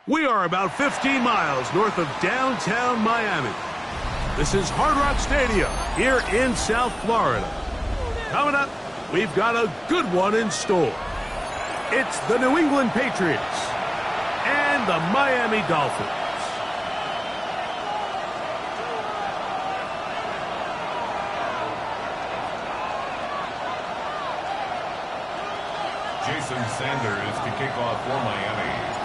We are about 15 miles north of downtown Miami. This is Hard Rock Stadium here in South Florida. Coming up, we've got a good one in store. It's the New England Patriots and the Miami Dolphins. Jason Sanders to kick off for Miami.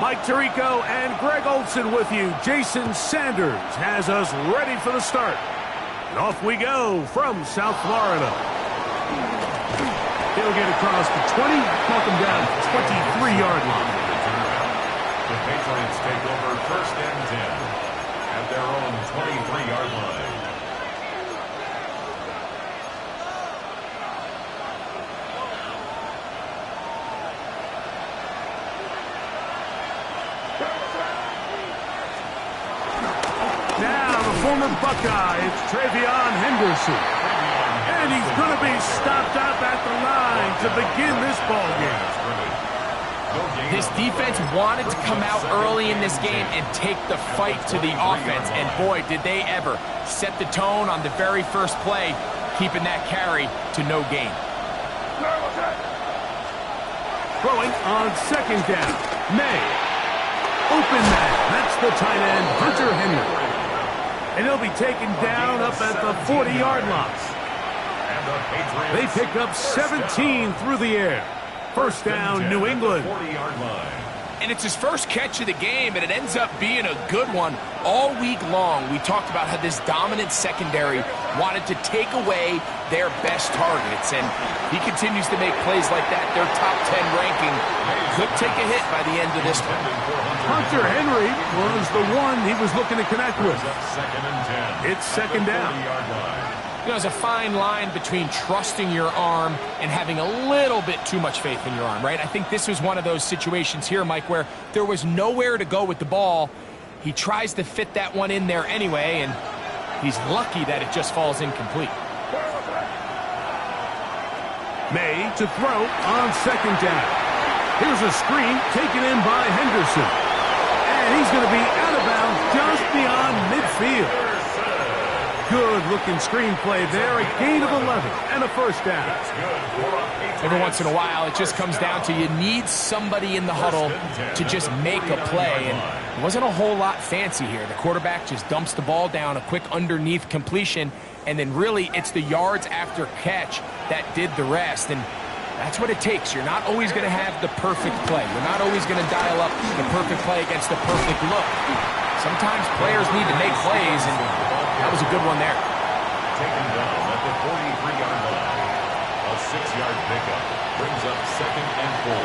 Mike Tirico and Greg Olson with you. Jason Sanders has us ready for the start. And off we go from South Florida. He'll get across the 20, knock him down to 23-yard line. The Patriots take over first and 10 at their own 23-yard line. Former Buckeye, it's Travion Henderson. And he's going to be stopped up at the line to begin this ball game. This defense wanted to come out early in this game and take the fight to the offense. And boy, did they ever set the tone on the very first play, keeping that carry to no gain. Throwing on second down. May. Open man. That's the tight end, Hunter Henry. And he'll be taken down up at the 40-yard line. They pick up 17 through the air. First down, New England. And it's his first catch of the game, and it ends up being a good one. All week long, we talked about how this dominant secondary wanted to take away their best targets, and he continues to make plays like that. Their top 10 ranking could take a hit by the end of this one. Hunter Henry was the one he was looking to connect with. It's second down. You know, there's a fine line between trusting your arm and having a little bit too much faith in your arm, right? I think this was one of those situations here, Mike, where there was nowhere to go with the ball. He tries to fit that one in there anyway, and he's lucky that it just falls incomplete. May to throw on second down. Here's a screen taken in by Henderson. And he's going to be out of bounds just beyond midfield. Good-looking screenplay there, a gain of 11 and a first down. Every once in a while, it just comes down to you need somebody in the huddle to just make a play, and it wasn't a whole lot fancy here. The quarterback just dumps the ball down, a quick underneath completion, and then really it's the yards after catch that did the rest, and that's what it takes. You're not always going to have the perfect play. You're not always going to dial up the perfect play against the perfect look. Sometimes players need to make plays, and that was a good one there. Taken down at the 43-yard line. A 6-yard pickup brings up second and 4.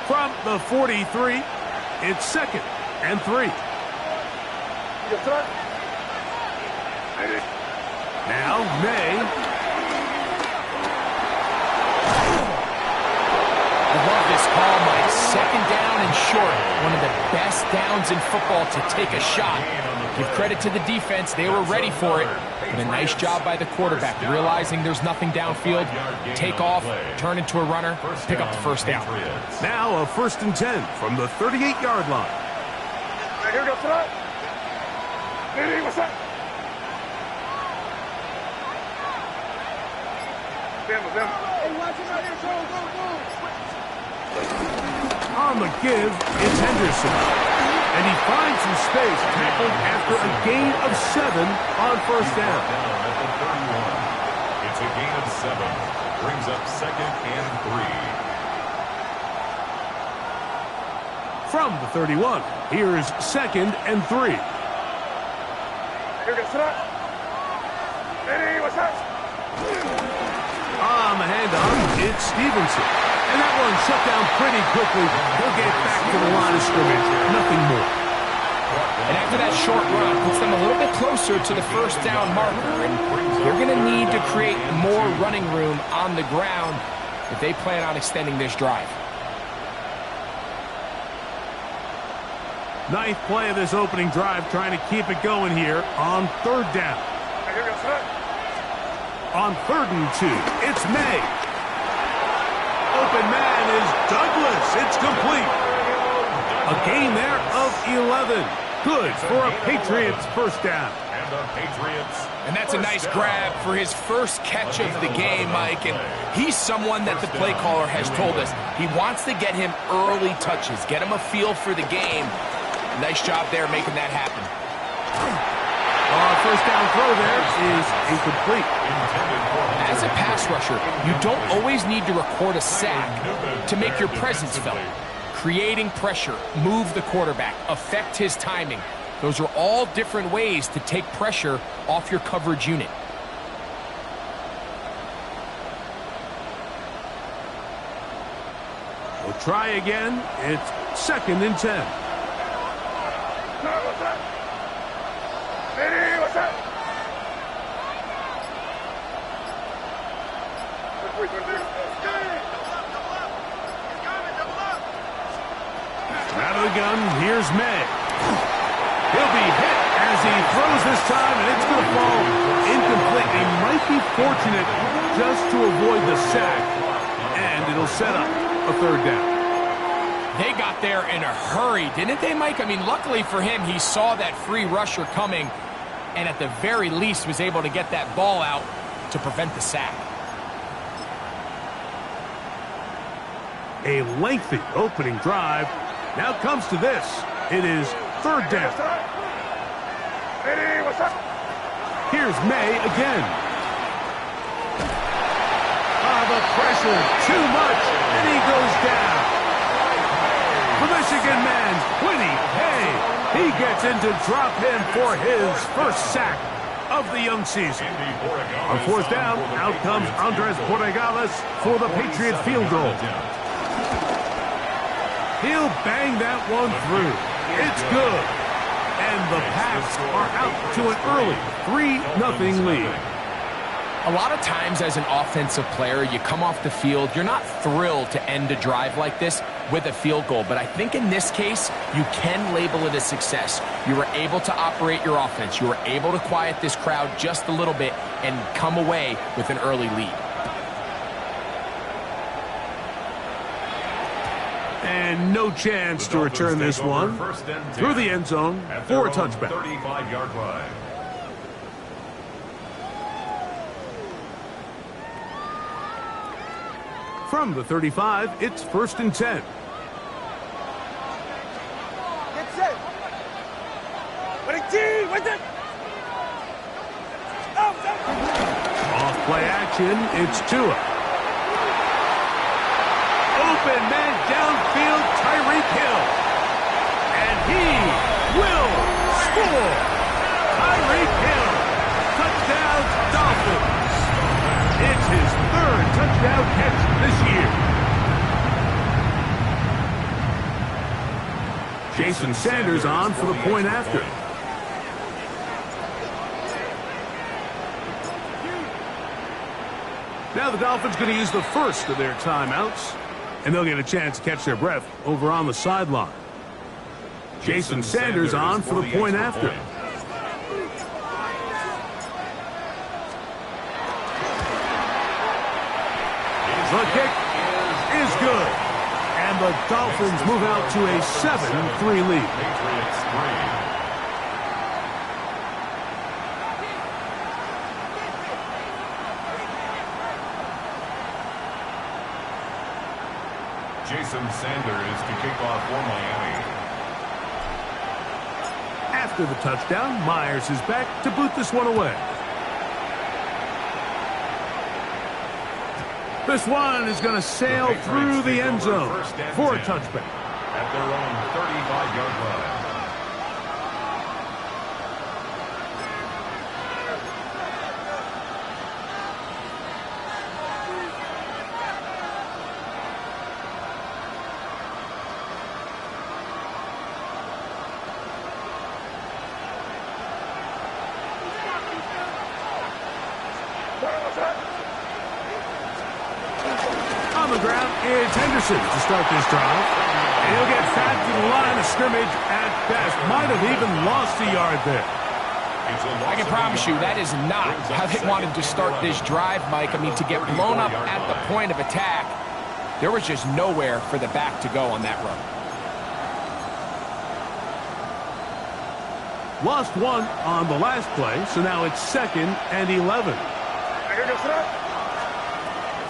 From the 43, it's second and 3. Now May second down and short. One of the best downs in football to take a shot. Give credit to the defense. They were ready for it. But a nice job by the quarterback, realizing there's nothing downfield. Take off, turn into a runner, pick up the first down. Now a 1st and 10 from the 38-yard line. Here we go, tonight. Hey, what's up? Hey, watch it right here. Go. On the give, it's Henderson. And he finds some space, tackled after a gain of 7 on 1st down. At the 31. It's a gain of 7. Brings up 2nd and 3. From the 31, here's 2nd and 3. Here we go, tonight. Hey, what's up? On the handoff, it's Stevenson. And that one shut down pretty quickly. He'll get back to the line of scrimmage. Nothing more. And after that short run, puts them a little bit closer to the 1st down marker. And they're going to need to create more running room on the ground if they plan on extending this drive. 9th play of this opening drive, trying to keep it going here on 3rd down. Here we go, tonight. On 3rd and 2, it's May. Open man is Douglas. It's complete. A gain there of 11. Good for a Patriots 1st down. And the Patriots. And that's a nice grab for his first catch of the game, Mike. And he's someone that the play caller has told us he wants to get him early touches, get him a feel for the game. Nice job there making that happen. 1st down throw there is incomplete. As a pass rusher, you don't always need to record a sack to make your presence felt. Creating pressure, move the quarterback, affect his timing. Those are all different ways to take pressure off your coverage unit. We'll try again. It's 2nd and 10. What's up? Hey, what's up? Out of the gun, here's May. He'll be hit as he throws this time, and it's going to fall incomplete. They might be fortunate just to avoid the sack, and it'll set up a 3rd down. They got there in a hurry, didn't they, Mike? I mean, luckily for him, he saw that free rusher coming, and at the very least was able to get that ball out to prevent the sack. A lengthy opening drive. Now comes to this. It is 3rd down. Hey, what's up? Here's May again. The pressure, too much, and he goes down. The Michigan man, Quinny Hay. He gets in to drop him for his first sack of the young season. On 4th down, out comes Andres Borregales for the Patriots field goal. He'll bang that one through. It's good. And the Pats are out to an early 3-0 lead. A lot of times as an offensive player, you come off the field, you're not thrilled to end a drive like this with a field goal. But I think in this case, you can label it a success. You were able to operate your offense. You were able to quiet this crowd just a little bit and come away with an early lead. And no chance to return this one through the end zone for a touchback. 35-yard line. From the 35, it's 1st and 10. Get set. With a T, with it. Off play action, it's Tua. Open man downfield, Tyreek Hill. And he will score. Tyreek Hill. Touchdown, Dolphins. It's his 3rd touchdown catch this year. Jason Sanders on for the point after. Now the Dolphins going to use the first of their timeouts. and they'll get a chance to catch their breath over on the sideline. Jason Sanders on for the point after. The kick is good. And the Dolphins move out to a 7-3 lead. Patriots 3. Jason Sanders to kick off for Miami. After the touchdown, Myers is back to boot this one away. This one is going to sail through the end zone for a touchback. At their own 35-yard line. On the ground, it's Henderson to start this drive. And he'll get back to the line of scrimmage at best. Might have even lost a yard there. I can promise you that is not how they wanted to start this drive, Mike. I mean, to get blown up at the point of attack, there was just nowhere for the back to go on that run. Lost one on the last play, so now it's 2nd and 11.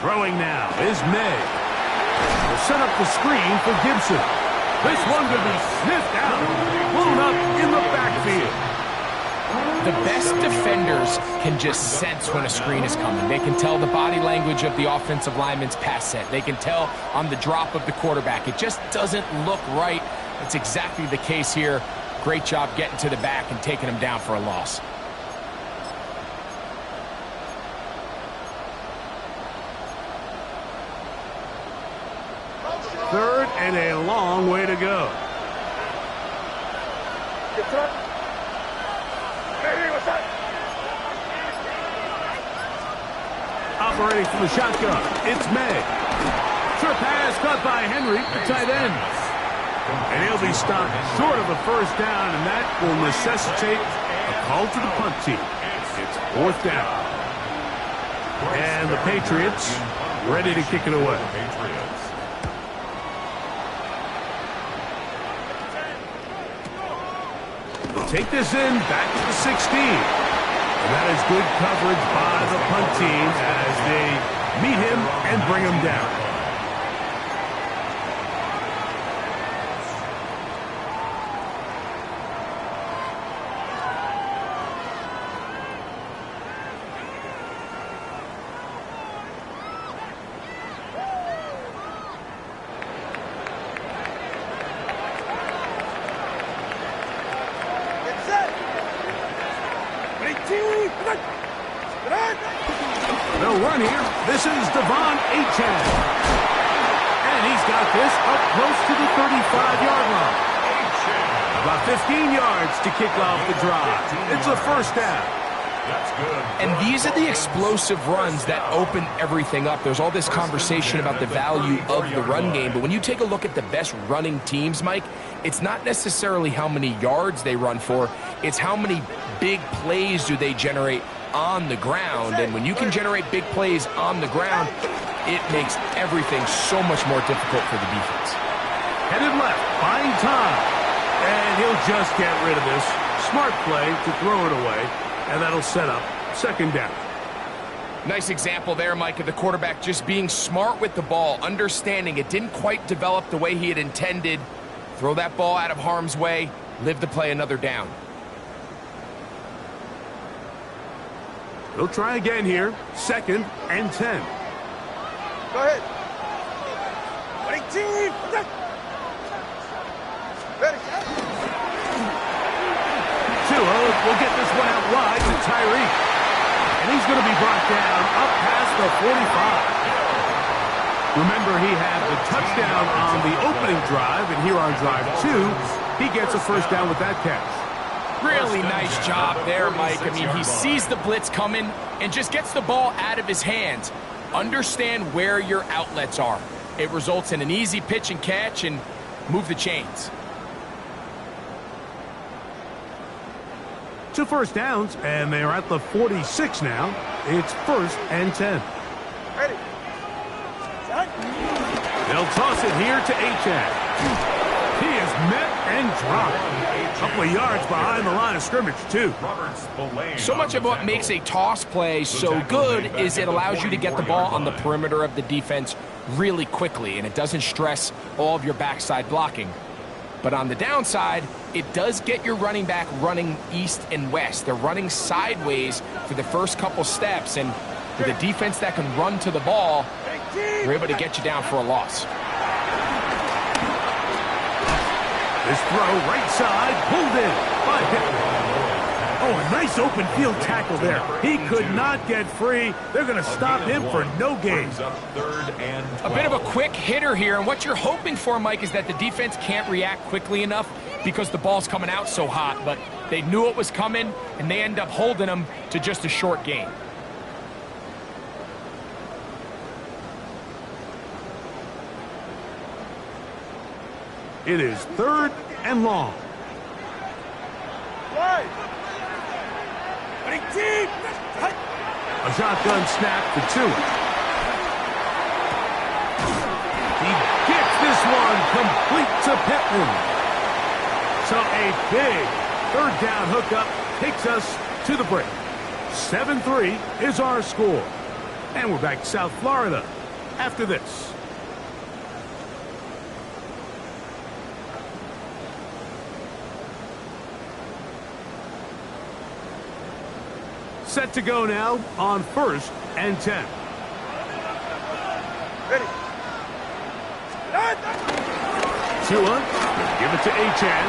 Throwing now is May. Will set up the screen for Gibson. This one could be sniffed out, blown up in the backfield. The best defenders can just sense when a screen is coming. They can tell the body language of the offensive lineman's pass set. They can tell on the drop of the quarterback. It just doesn't look right. It's exactly the case here. Great job getting to the back and taking him down for a loss. Third and a long way to go. Operating from the shotgun, it's May. Short pass caught by Henry, the tight end. And he'll be stopped short of a first down, and that will necessitate a call to the punt team. It's 4th down. And the Patriots ready to kick it away. They'll take this in back to the 16. And that is good coverage by the punt team as they meet him and bring him down. They'll run here. This is Devon Achane. And he's got this up close to the 35-yard line. About 15 yards to kick off the drive. It's a first down. That's good. And these are the explosive runs that open everything up. There's all this conversation about the value of the run game, but when you take a look at the best running teams, Mike, it's not necessarily how many yards they run for, it's how many big plays do they generate on the ground. And when you can generate big plays on the ground, it makes everything so much more difficult for the defense. Headed left, buying time. And he'll just get rid of this. Smart play to throw it away, and that'll set up 2nd down. Nice example there, Mike, of the quarterback just being smart with the ball, understanding it didn't quite develop the way he had intended. Throw that ball out of harm's way, live to play another down. He'll try again here. 2nd and 10. Go ahead. Ready, team. Ready. Tua will get this one out wide to Tyreek. And he's going to be brought down up past the 45. Remember, he had the touchdown on the opening drive, and here on drive 2, he gets a first down with that catch. Really nice job there, Mike. I mean, he sees the blitz coming and just gets the ball out of his hands. Understand where your outlets are. It results in an easy pitch and catch and move the chains. 2 first downs, and they're at the 46 now. It's 1st and 10. Ready. They'll toss it here to Achan. He is met and dropped. A couple of yards behind the line of scrimmage, too. So much of what makes a toss play so good is it allows you to get the ball on the perimeter of the defense really quickly, and it doesn't stress all of your backside blocking. But on the downside, it does get your running back running east and west. They're running sideways for the first couple steps, and with a defense that can run to the ball, they're able to get you down for a loss. This throw right side, pulled in by Hitler. Oh, a nice open field tackle there. He could not get free. They're going to stop him for no gain. A bit of a quick hitter here, and what you're hoping for, Mike, is that the defense can't react quickly enough because the ball's coming out so hot, but they knew it was coming, and they end up holding them to just a short gain. It is 3rd and long. Right. Ready, team. A shotgun snap for 2. He gets this one complete to Pittman. So a big 3rd down hookup takes us to the break. 7-3 is our score. And we're back to South Florida after this. Set to go now on 1st and 10. Ready. Tua, give it to Achan.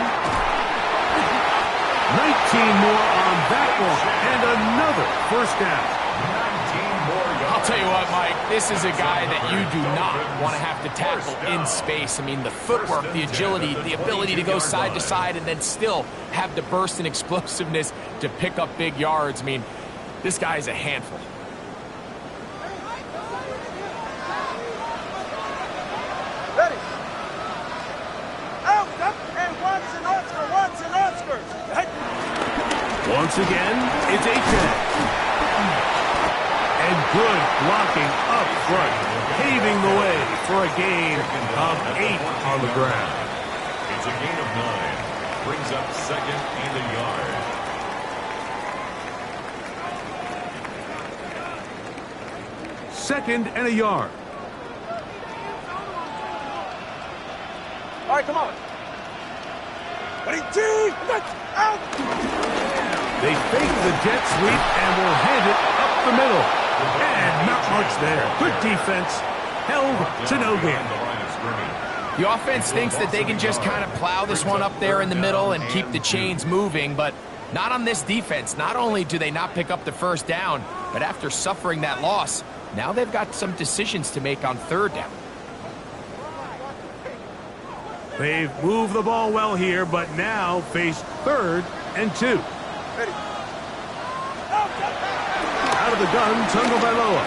19 more on that one, and another 1st down. I'll tell you what, Mike, this is a guy that you do not want to have to tackle in space. I mean, the footwork, the agility, the ability to go side to side and then still have the burst and explosiveness to pick up big yards. I mean, this guy is a handful. Ready. Out, up, and once an Oscar. Once again, it's Achan. And good blocking up front, paving the way for a gain of 8 on the ground. It's a gain of 9. Brings up 2nd and a yard. Second and a yard. All right, come on. Ready, team. Out. They fake the jet sweep and will hand it up the middle. And not much there. Good defense. Held to no gain. The offense thinks that they can just kind of plow this one up there in the middle and keep the chains moving, but not on this defense. Not only do they not pick up the 1st down, but after suffering that loss, now they've got some decisions to make on 3rd down. They've moved the ball well here, but now face 3rd and 2. Ready. Out of the gun, Tagovailoa.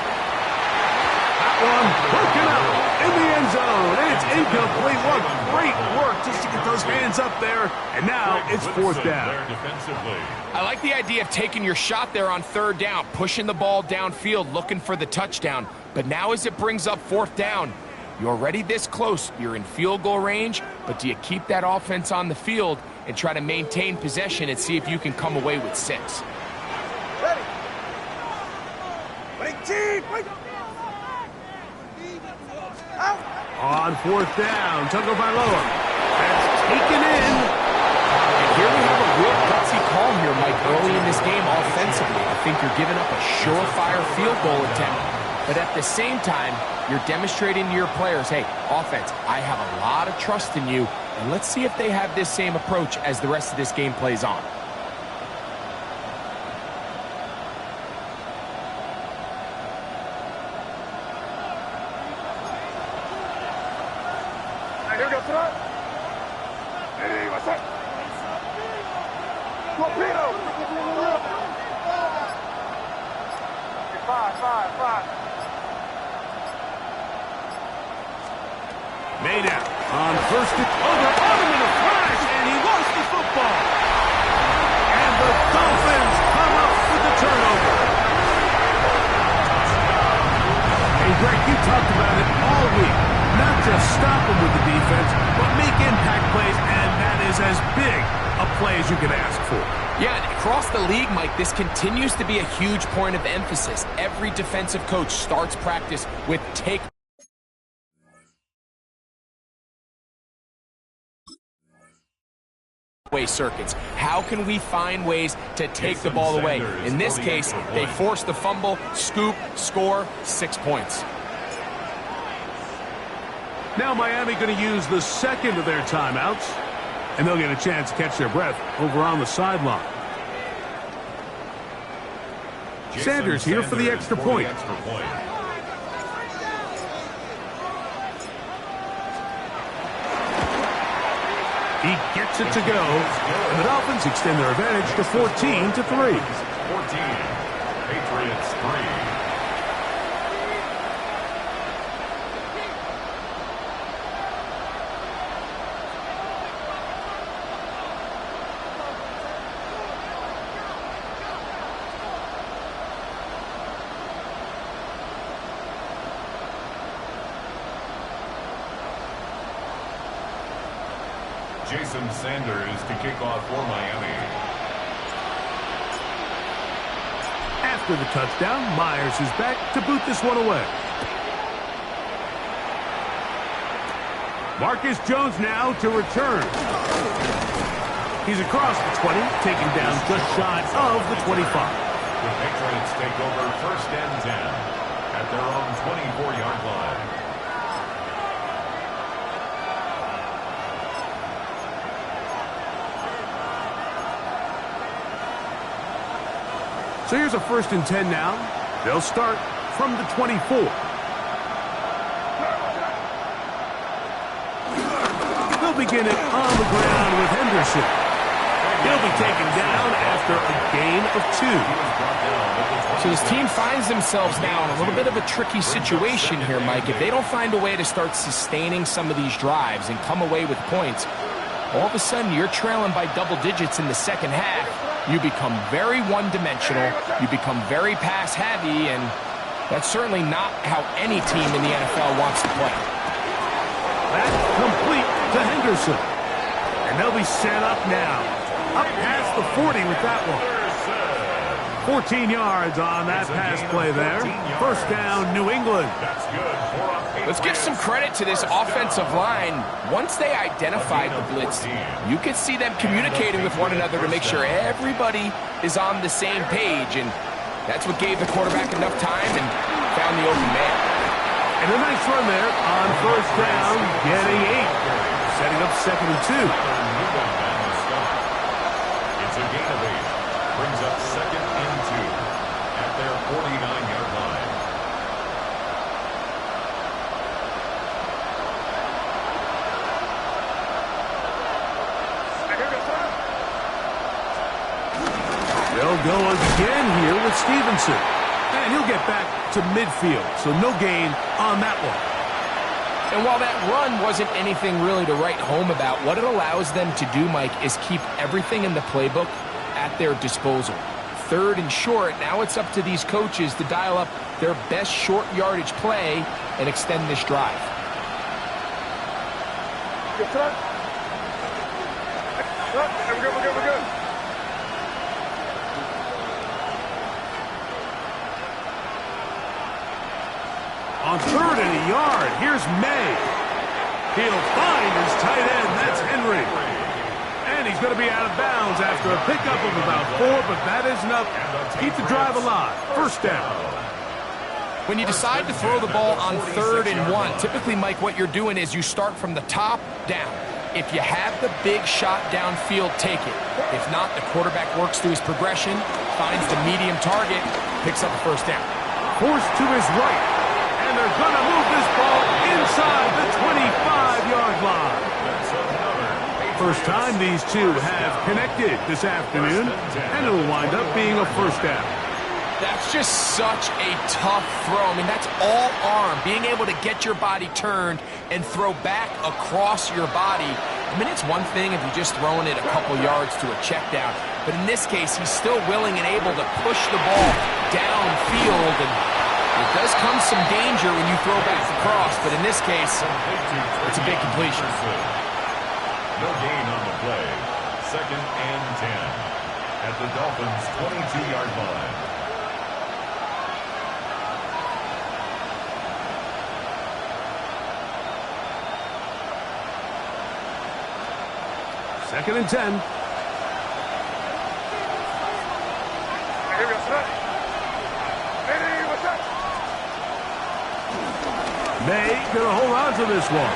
That one broken up in the end zone. And it's incomplete. What great work just to get those hands up there. And now it's 4th down. I like the idea of taking your shot there on 3rd down, pushing the ball downfield, looking for the touchdown. But now as it brings up 4th down, you're already this close. You're in field goal range, but do you keep that offense on the field and try to maintain possession and see if you can come away with 6? Ready. Ready, team. Out. On 4th down, Tagovailoa. That's taken in. And here we have a real gutsy call here, Mike, early in this game offensively. I think you're giving up a surefire field goal attempt, but at the same time, you're demonstrating to your players, hey, offense, I have a lot of trust in you, and let's see if they have this same approach as the rest of this game plays on. Here we go, throw. Hey, what's up? Torpedo. 5. Made out on first. Oh, they're on him in a flash, and he lost the football. And the Dolphins come up with the turnover. Hey, Greg, you talked about it all week. Not just stop them with the defense, but make impact plays, and that is as big a play as you can ask for. Yeah, and across the league, Mike, this continues to be a huge point of emphasis. Every defensive coach starts practice with take away circuits. How can we find ways to take the ball away? In this case, they force the fumble, scoop, score, 6 points. Now Miami going to use the second of their timeouts, and they'll get a chance to catch their breath over on the sideline. Sanders here for the extra point. He gets it to go, and the Dolphins extend their advantage to 14-3. 14, Patriots 3. Jason Sanders to kick off for Miami. After the touchdown, Myers is back to boot this one away. Marcus Jones now to return. He's across the 20, taken down just shy of the 25. The Patriots take over 1st and 10 at their own 24-yard line. So here's a 1st and 10 now. They'll start from the 24. They'll begin it on the ground with Henderson. He'll be taken down after a gain of 2. So this team finds themselves now in a little bit of a tricky situation here, Mike. If they don't find a way to start sustaining some of these drives and come away with points, all of a sudden you're trailing by double digits in the second half. You become very one-dimensional, you become very pass-heavy, and that's certainly not how any team in the NFL wants to play. That's complete to Henderson. And they'll be set up now. Up past the 40 with that one. 14 yards on that pass play there. 1st down, New England. That's good. Let's give some credit to this offensive line. Once they identified the blitz, you could see them communicating with one another to make sure everybody is on the same page, and that's what gave the quarterback enough time and found the open man. And a nice run there on 1st down, getting 8. Setting up 2nd and 2. It's a gain of 8. Brings up 2nd and 2 at their 49-yard line. They'll go again here with Stevenson. And he'll get back to midfield, so no gain on that one. And while that run wasn't anything really to write home about, what it allows them to do, Mike, is keep everything in the playbook at their disposal. 3rd and short, now it's up to these coaches to dial up their best short yardage play and extend this drive. We're good. On 3rd and a yard, here's May. He'll find his tight end. That's Henry. And he's going to be out of bounds after a pickup of about 4, but that is enough to keep the drive alive. 1st down. When you decide to throw the ball on 3rd and 1, typically, Mike, what you're doing is you start from the top down. If you have the big shot downfield, take it. If not, the quarterback works through his progression, finds the medium target, picks up a 1st down. Forced to his right. And they're going to move this ball inside the 25-yard line. First time these two have connected this afternoon, and it'll wind up being a 1st down. That's just such a tough throw. I mean, that's all arm. Being able to get your body turned and throw back across your body. I mean, it's one thing if you're just throwing it a couple yards to a check down. But in this case, he's still willing and able to push the ball downfield. And it does come some danger when you throw back across. But in this case, it's a big completion. No gain on the play. 2nd and 10 at the Dolphins' 22-yard line. Second and 10. May gonna hold on to this one.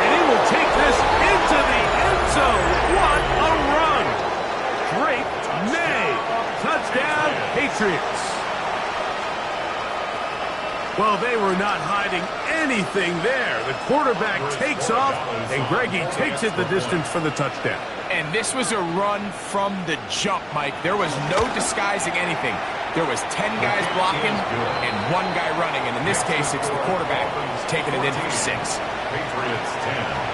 And he will take this into the end zone. What a run! Great May. Touchdown, Patriots. Well, they were not hiding anything there. The quarterback takes off, and Greggy takes it the distance for the touchdown. And this was a run from the jump, Mike. There was no disguising anything. There was 10 guys blocking and 1 guy running. And in this case, it's the quarterback taking it in for 6. Patriots 10.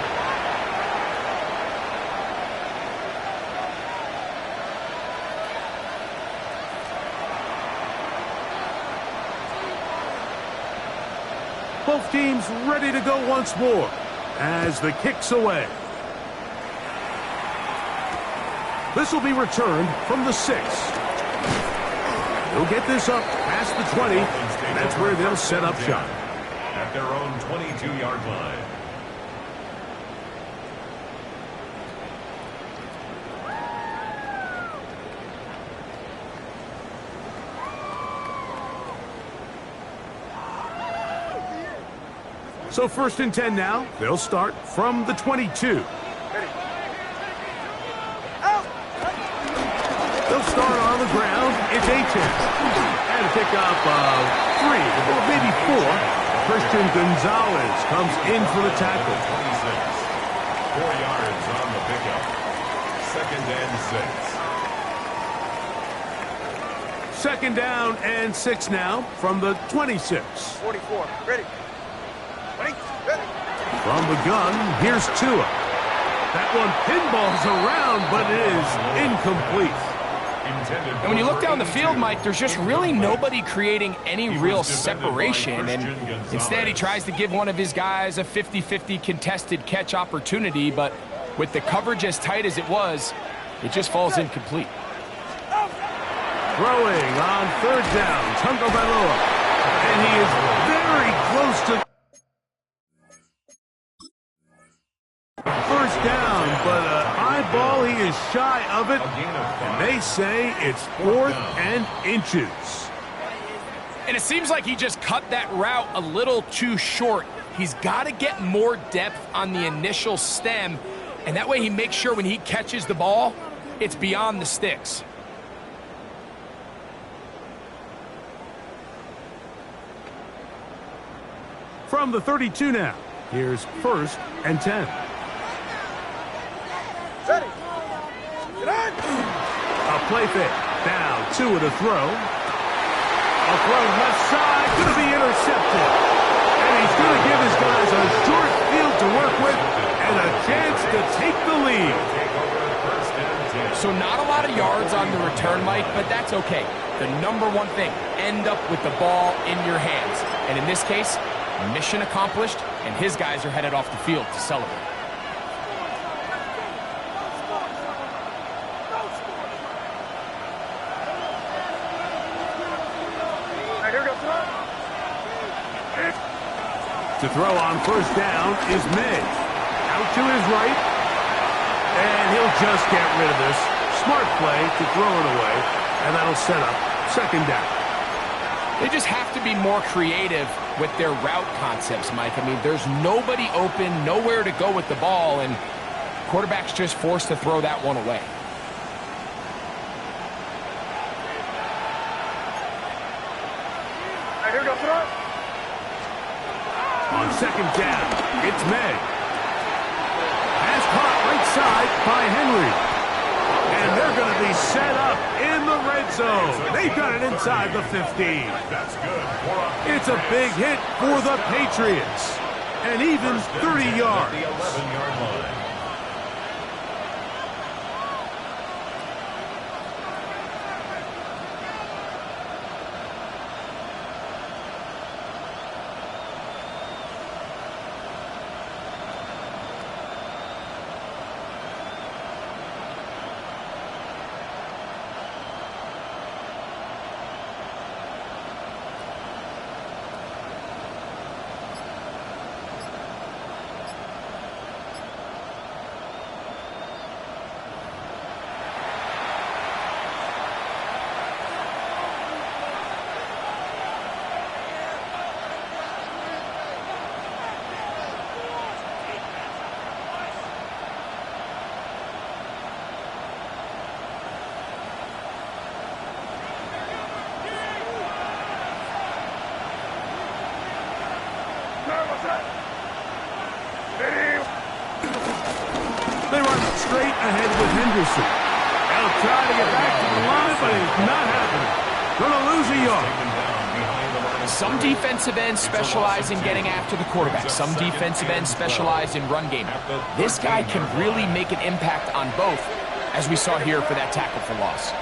Both teams ready to go once more as the kick's away. This will be returned from the 6. They'll get this up past the 20. That's where they'll set up shop. At their own 22-yard line. So 1st and 10 now. They'll start from the 22. They'll start on the ground. It's a chance. And a pickup of 3 or maybe 4. Christian Gonzalez comes in for the tackle. 26. 4 yards on the pickup. 2nd and 6. 2nd down and 6 now from the 26. 44. Ready. From the gun, here's Tua. That one pinballs around, but it is incomplete. And when you look down the field, Mike, there's just really nobody creating any real separation. And instead, he tries to give one of his guys a 50-50 contested catch opportunity. But with the coverage as tight as it was, it just falls incomplete. Throwing on 3rd down, Tungo Bailoa. And he is very close to 1st down, but an eyeball, he is shy of it. And they say it's 4th and inches. And it seems like he just cut that route a little too short. He's got to get more depth on the initial stem, and that way he makes sure when he catches the ball, it's beyond the sticks. From the 32 now, here's 1st and 10. Ready. Get on. A play fake. Now, Tua to throw. A throw left side, going to be intercepted. And he's going to give his guys a short field to work with and a chance to take the lead. So not a lot of yards on the return, Mike, but that's okay. The number one thing, end up with the ball in your hands. And in this case, mission accomplished, and his guys are headed off the field to celebrate. To throw on 1st down is May. Out to his right. And he'll just get rid of this. Smart play to throw it away. And that'll set up 2nd down. They just have to be more creative with their route concepts, Mike. I mean, there's nobody open, nowhere to go with the ball, and quarterback's just forced to throw that one away. Here we go, throw. On 2nd down, it's May. Pass caught right side by Henry. And they're going to be set up in the red zone. They've done it inside the 15. That's good. It's a big hit for the Patriots. And even 30 yards. The 11-yard line. They run straight ahead with Henderson. They'll try to get back to the line, but it's not happening. Going to lose a yard. Some defensive ends specialize in getting after the quarterback. Some defensive ends specialize in run game. This guy can really make an impact on both, as we saw here for that tackle for loss.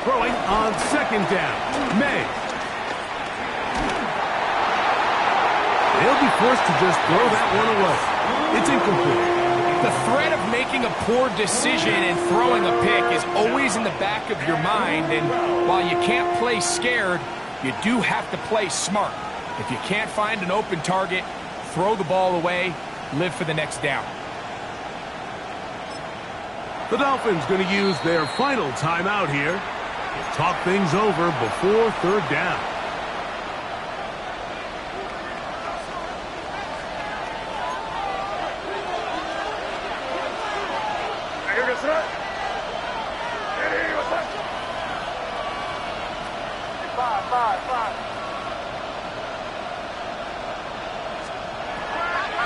Throwing on second down. May. They'll be forced to just throw that one away. It's incomplete. The threat of making a poor decision and throwing a pick is always in the back of your mind, and while you can't play scared, you do have to play smart. If you can't find an open target, throw the ball away, live for the next down. The Dolphins going to use their final timeout here to talk things over before third down.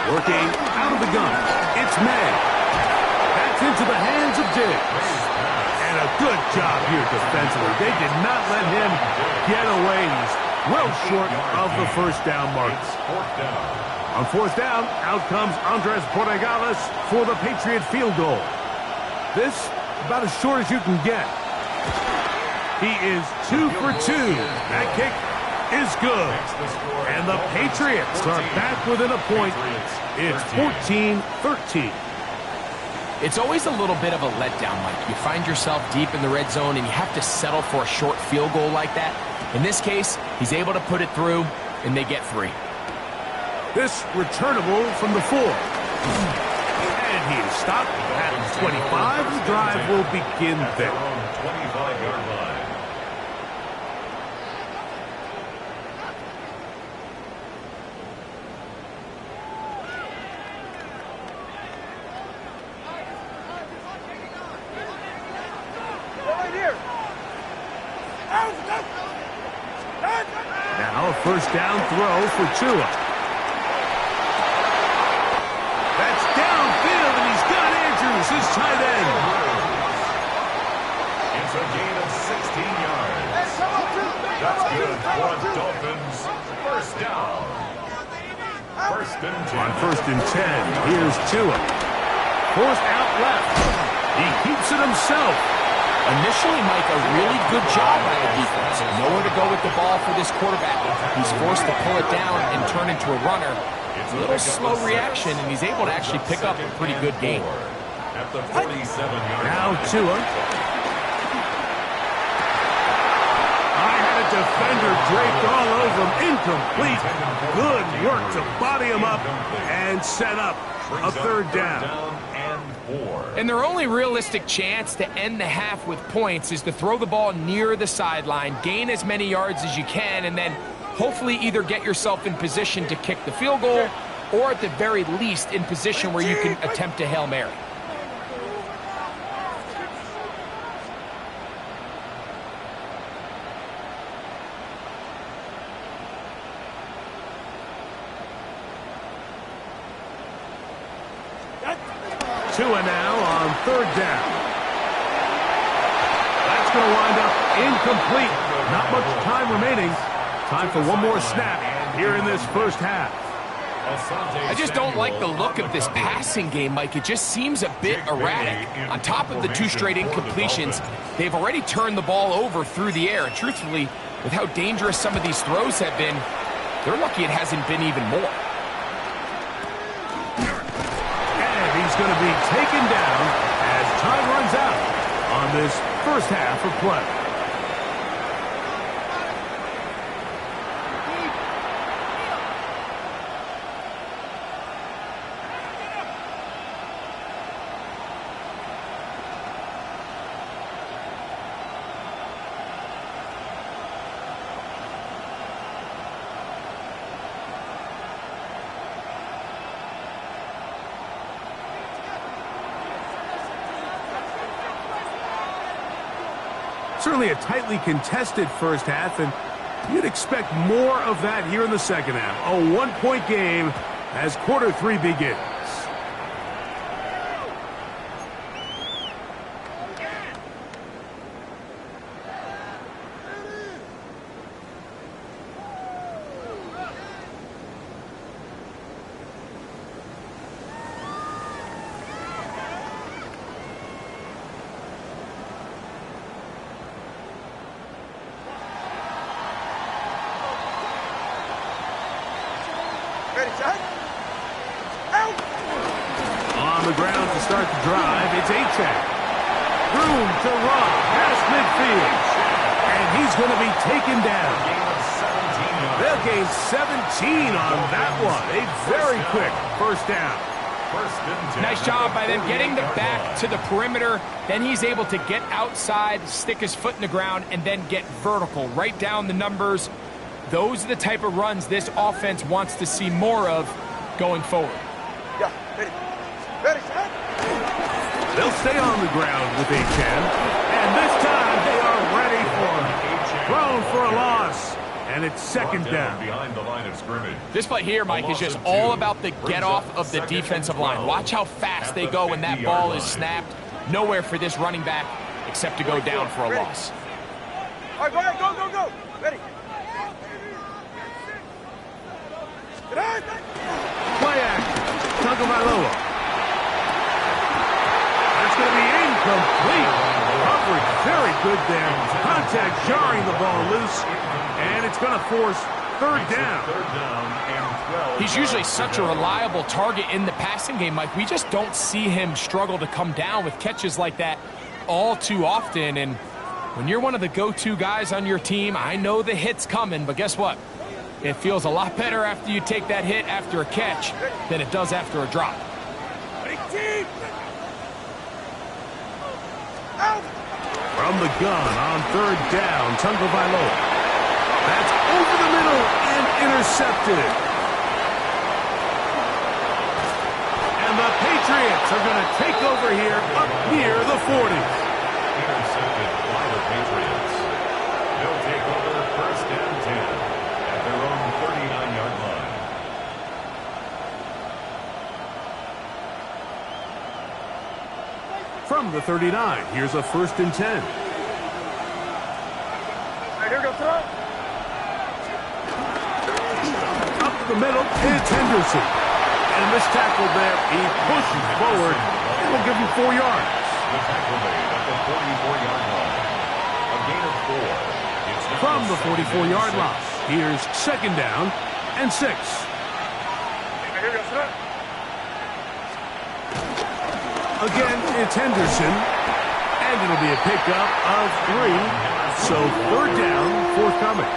Working out of the gun. It's May. That's into the hands of Diggs. And a good job here defensively. They did not let him get away. He's well short of the first down mark. On fourth down, out comes Andres Borregales for the Patriot field goal. This about as short as you can get. He is 2 for 2. That kick is good. And the Patriots are back within a point. It's 14-13. It's always a little bit of a letdown, Mike. You find yourself deep in the red zone and you have to settle for a short field goal like that. In this case, he's able to put it through, and they get 3. This returnable from the 4. And he is stopped at 25. The drive will begin there. 25-yard line. Now a first down throw for Tua. That's downfield, and he's got Andrews, his tight end. It's a gain of 16 yards. That's good for a Dolphins first down. First and 10. On first and 10, here's Tua. Forced out left. He keeps it himself. Initially, Mike, a really good job by the defense. Nowhere to go with the ball for this quarterback. He's forced to pull it down and turn into a runner. It's a little slow reaction, and he's able to actually pick up a pretty good gain. At the 47-yard Now Tua. I had a defender draped all over him. Incomplete. Good work to body him up and set up a third down. And their only realistic chance to end the half with points is to throw the ball near the sideline, gain as many yards as you can, and then hopefully either get yourself in position to kick the field goal or at the very least in position where you can attempt a Hail Mary. Tua now on third down. going to wind up incomplete. Not much time remaining. Time for one more snap here in this first half. I just don't like the look of this passing game, Mike. It just seems a bit erratic. On top of the 2 straight incompletions, they've already turned the ball over through the air. And truthfully, with how dangerous some of these throws have been, they're lucky it hasn't been even more. And he's going to be taken down as time runs out on this first half of play. Certainly a tightly contested first half, and you'd expect more of that here in the second half. A one-point game as quarter 3 begins. On the ground to start the drive, it's Wk2. Room to run past midfield. And he's going to be taken down. They'll gain 17 on that one. A very quick first down. Nice job by them getting the back to the perimeter. Then he's able to get outside, stick his foot in the ground, and then get vertical. Right down the numbers. Those are the type of runs this offense wants to see more of going forward. Yeah, ready. Ready, son. They'll stay on the ground with Wk2. And this time they are ready for him. Thrown for a loss. And it's second down. Behind the line of scrimmage. This play here, Mike, is just all about the get-off of the defensive line. Watch how fast they go when that ball is snapped. Nowhere for this running back except to go down for a loss. All right, go, go, go. Ready. Play action. Tagovailoa. That's going to be incomplete. Coverage very good there. Contact jarring the ball loose. And it's going to force third down. He's usually such a reliable target in the passing game, Mike. We just don't see him struggle to come down with catches like that all too often. And when you're one of the go-to guys on your team, I know the hit's coming, but guess what? It feels a lot better after you take that hit after a catch than it does after a drop. From the gun on third down, Tagovailoa. That's over the middle and intercepted. And the Patriots are going to take over here up near the 40. Intercepted by the Patriots. They'll take over first and 10 at their own 39-yard line. From the 39, here's a first and 10. Here we go, throw. Up the middle, it's Henderson. And this tackle there, he pushes forward. It'll give him 4 yards. The tackle made at the 44-yard line. A gain of 4. It's From the 44-yard line, here's second down and 6. Here we go, throw. Again, it's Henderson. And it'll be a pickup of 3. So third down, forthcoming.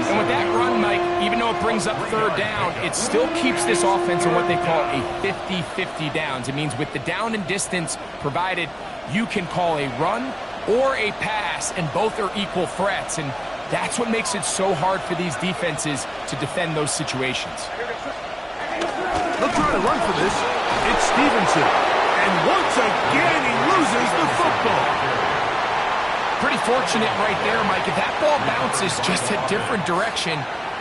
And with that run, Mike, even though it brings up third down, it still keeps this offense in what they call a 50-50 downs. It means with the down and distance provided, you can call a run or a pass, and both are equal threats. And that's what makes it so hard for these defenses to defend those situations. They'll try to run for this. It's Stevenson. And once again, he loses the football. Pretty fortunate right there, Mike. If that ball bounces just a different direction,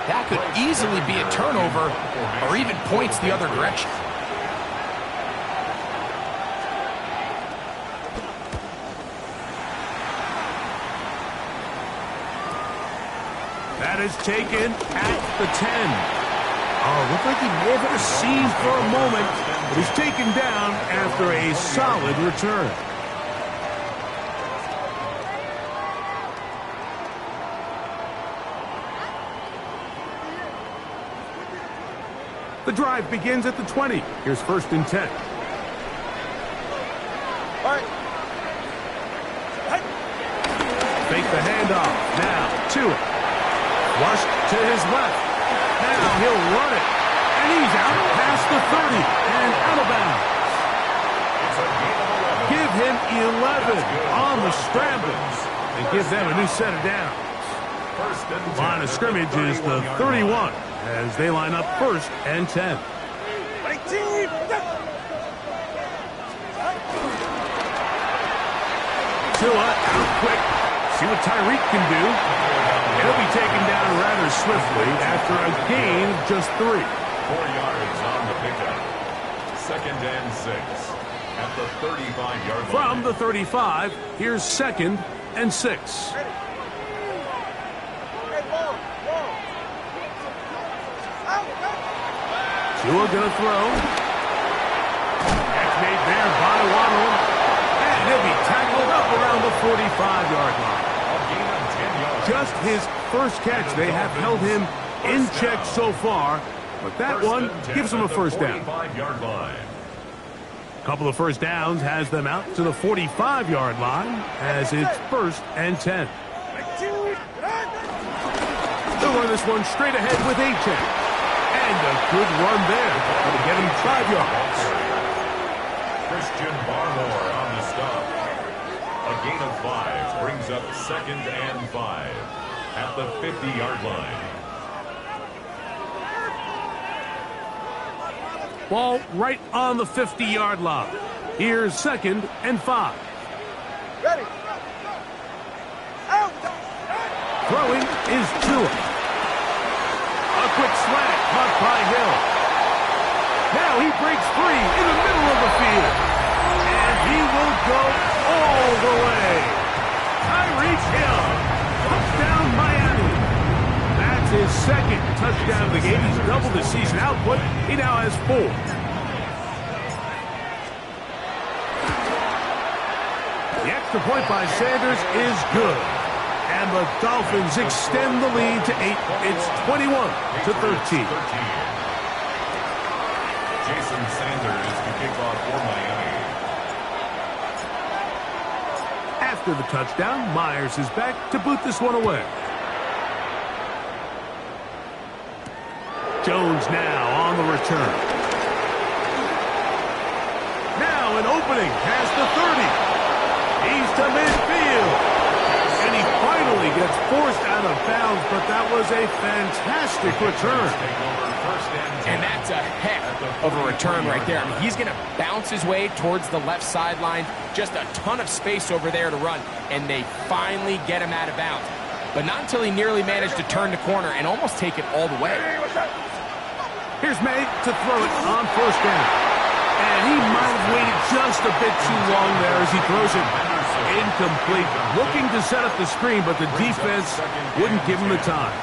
that could easily be a turnover or even points the other direction. That is taken at the 10. Oh, looked like he may have hit a seam for a moment, but he's taken down after a solid return. The drive begins at the 20. Here's 1st and 10. All right. Fake the handoff. Now to it. Flushed to his left. Now he'll run it. And he's out past the 30 and out of bounds. Give him 11 on the scramble and give them a new set of downs. Line of scrimmage is the 31 as they line up 1st and 10. Tua out quick. See what Tyreek can do. He'll be taken down rather swiftly after a gain of just 3. 4 yards on the pickup. 2nd and 6 at the 35-yard line. From the 35, here's 2nd and 6. Tua gonna throw. Catch made there by Waddle. And he'll be tackled up around the 45-yard line. Just his first catch. They have held him in check so far, but that one gives him a 1st down. A couple of 1st downs has them out to the 45-yard line as it's 1st and 10. They'll run this one straight ahead with A-check. And a good run there. That'll get him 5 yards. Christian Barmore on the stop. A gain of 5 brings up 2nd and 5 at the 50-yard line. Ball right on the 50-yard line. Here's 2nd and 5. Ready. Out. Throwing is Tua. A quick slant caught by Hill. Now he breaks free in the middle of the field. And he will go all the way. Tyreek Hill. Touchdown Miami. That's his 2nd touchdown of the game. He's doubled his season output. He now has 4. The extra point by Sanders is good. And the Dolphins extend the lead to 8. It's 21-13. Jason Sanders to kick off for Miami. After the touchdown, Myers is back to boot this one away. Jones now on the return. Now an opening past the 30. He's to midfield. And he finally gets forced out of bounds, but that was a fantastic return. And that's a heck of a return right there. I mean, he's going to bounce his way towards the left sideline. Just a ton of space over there to run, and they finally get him out of bounds. But not until he nearly managed to turn the corner and almost take it all the way. Here's May to throw it on 1st down. And he might have waited just a bit too long there as he throws it. Incomplete. Looking to set up the screen, but the defense wouldn't give him the time.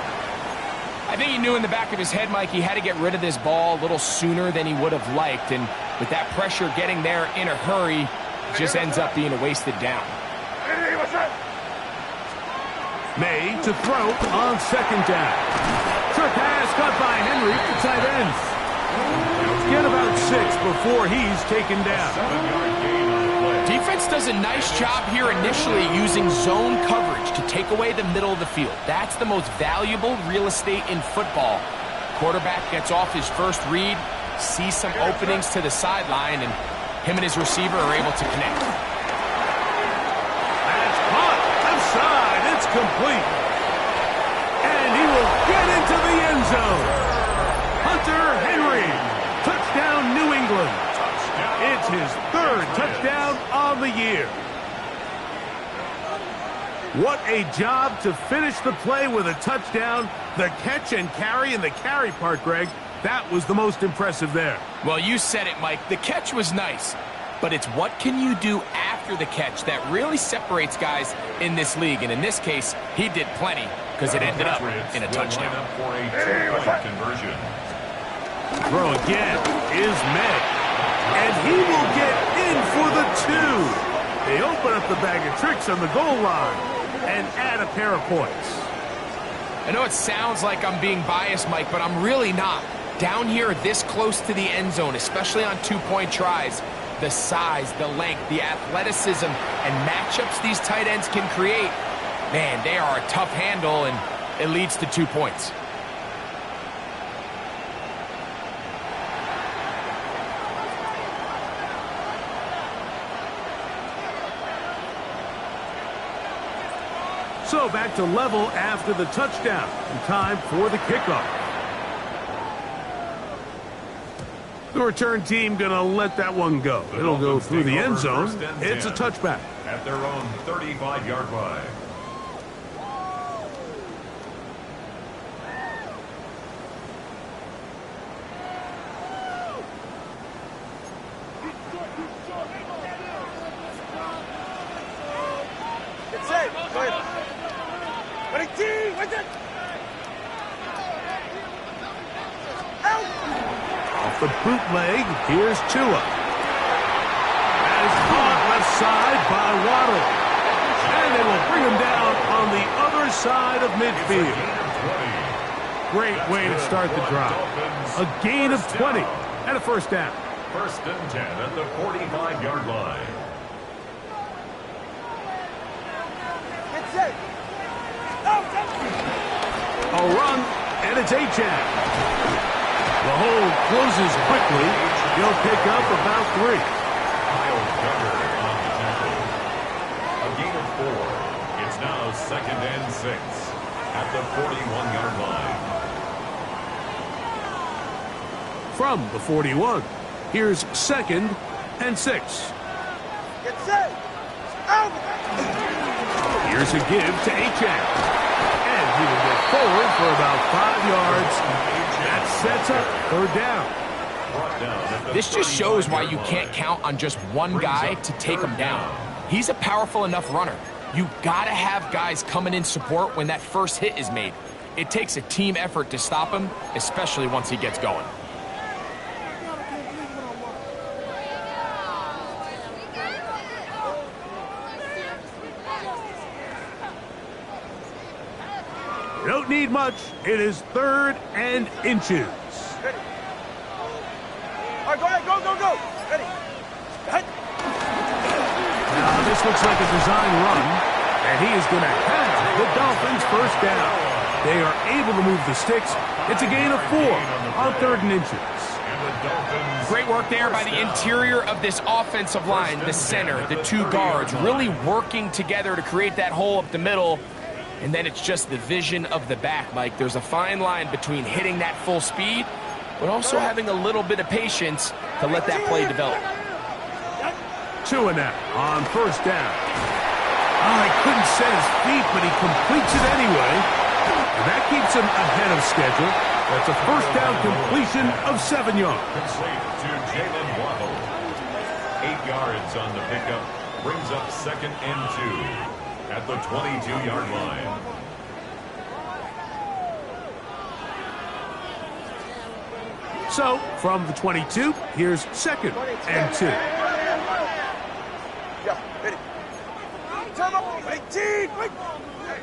I think he knew in the back of his head, Mike, he had to get rid of this ball a little sooner than he would have liked. And with that pressure getting there in a hurry, it just ends up being a wasted down. May to throw on 2nd down. Trick pass caught by Henry to tight ends. Get about 6 before he's taken down. Defense does a nice job here initially using zone coverage to take away the middle of the field. That's the most valuable real estate in football. Quarterback gets off his first read, sees some openings to the sideline, and him and his receiver are able to connect. That's caught. Left side. It's complete. And he will get into the end zone. Hunter Henry. Touchdown, New England. It's his 3rd touchdown on the year. What a job to finish the play with a touchdown. The catch and carry, and the carry part, Greg, that was the most impressive there. Well, you said it, Mike. The catch was nice, but it's what can you do after the catch that really separates guys in this league. And in this case, he did plenty. because it ended up in a touchdown. For a two-point conversion. Throw again is met. And he will get in for the 2. They open up the bag of tricks on the goal line and add a pair of points. I know it sounds like I'm being biased, Mike, but I'm really not. Down here this close to the end zone, especially on two-point tries, the size, the length, the athleticism, and matchups these tight ends can create, man, they are a tough handle, and it leads to 2 points. So back to level after the touchdown. And time for the kickoff. The return team going to let that one go. It'll go through the end zone. It's a touchback. At their own 35-yard line. It's safe. Go ahead. What's it? Off the bootleg, here's Tua. That is caught left side by Waddle. And they will bring him down on the other side of midfield. Great way to start the drive. A gain of 20 and a first down. First and 10 at the 45-yard line. It's safe. A run, and it's Achan. The hole closes quickly. He'll pick up about 3. Kyle Duggar on the tackle. A gain of 4. It's now second and 6 at the 41-yard line. From the 41, here's second and 6. It's safe. Out. Here's a give to Achan. And he will get forward for about 5 yards. That sets up third down. This just shows why you can't count on just one guy to take him down. He's a powerful enough runner. You gotta have guys coming in support when that first hit is made. It takes a team effort to stop him, especially once he gets going. Don't need much. It is third and inches. Ready. All right, go ahead. Go. Ready. Ahead. Now this looks like a design run, and he is going to have the Dolphins first down. They are able to move the sticks. It's a gain of 4 on third and inches. Great work there by the interior of this offensive line, the center, the 2 guards, really working together to create that hole up the middle. And then it's just the vision of the back, Mike. There's a fine line between hitting that full speed, but also having a little bit of patience to let that play develop. Tua now on first down. Oh, he couldn't set his feet, but he completes it anyway. And that keeps him ahead of schedule. That's a first down completion of 7 yards. Complete to Jalen Waddle. 8 yards on the pickup. Brings up second and 2 at the 22-yard line. So, from the 22, here's second and 2. Yeah, ready. Turn up. 18. Wait.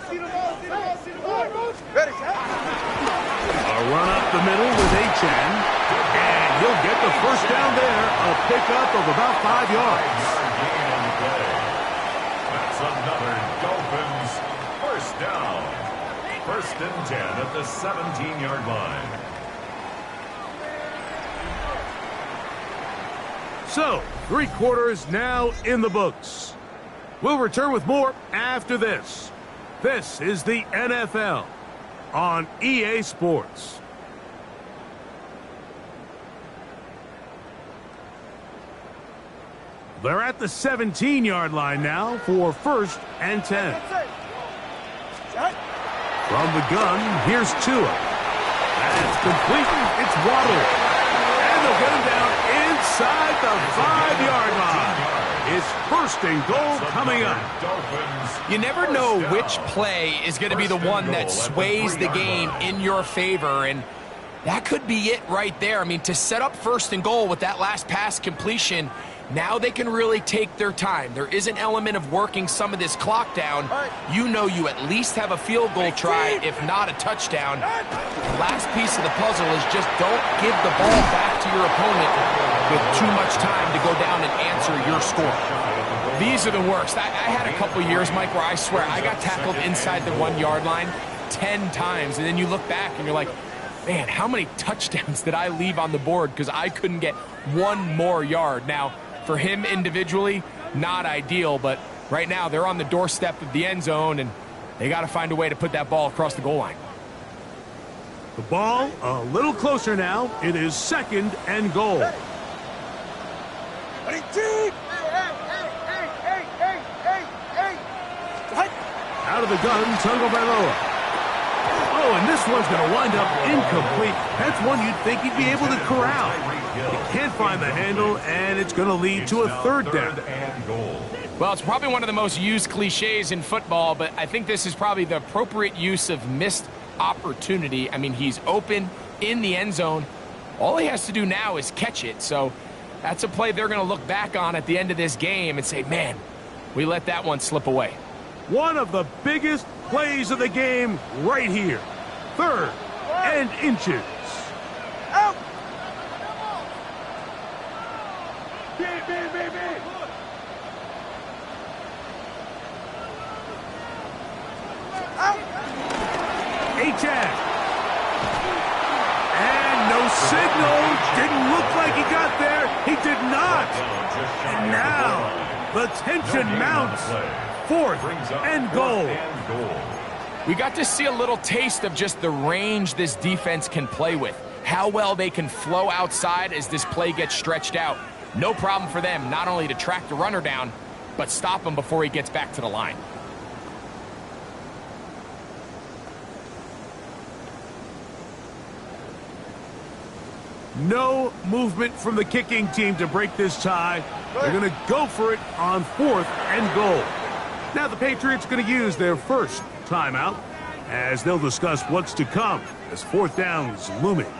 See the ball. Ready. A run up the middle with Achan. And he'll get the first down there. A pickup of about 5 yards. Gain on the play. That's another Dolphins first down. First and 10 at the 17-yard line. So, 3 quarters now in the books. We'll return with more after this. This is the NFL on EA Sports. They're at the 17-yard line now for first and 10. From the gun, here's Tua. That's complete. It's Waddle. And they'll get him down inside the 5-yard line. It's first and goal coming up. You never know which play is going to be the one that sways the game in your favor, and that could be it right there. I mean, to set up first and goal with that last pass completion, now they can really take their time. There is an element of working some of this clock down. You know you at least have a field goal try, if not a touchdown. The last piece of the puzzle is just don't give the ball back to your opponent with too much time to go down and answer your score. These are the worst. I had a couple years, Mike, where I swear I got tackled inside the 1 yard line 10 times, and then you look back and you're like, man, how many touchdowns did I leave on the board because I couldn't get one more yard? Now, for him individually, not ideal, but right now they're on the doorstep of the end zone, and they got to find a way to put that ball across the goal line. The ball a little closer now. It is second and goal. Out of the gun, Tagovailoa. Oh, and this one's going to wind up incomplete. That's one you'd think he'd be able to corral. He can't find the handle, and it's going to lead to a third down. Well, it's probably one of the most used cliches in football, but I think this is probably the appropriate use of missed opportunity. I mean, he's open in the end zone. All he has to do now is catch it. So that's a play they're going to look back on at the end of this game and say, man, we let that one slip away. One of the biggest plays of the game right here. Third and inches. Out! Out! A-check. And no signal. Didn't look like he got there. He did not. And now the tension mounts. Fourth and goal. We got to see a little taste of just the range this defense can play with. How well they can flow outside as this play gets stretched out. No problem for them not only to track the runner down, but stop him before he gets back to the line. No movement from the kicking team to break this tie. They're going to go for it on fourth and goal. Now the Patriots going to use their first timeout as they'll discuss what's to come as fourth down is looming.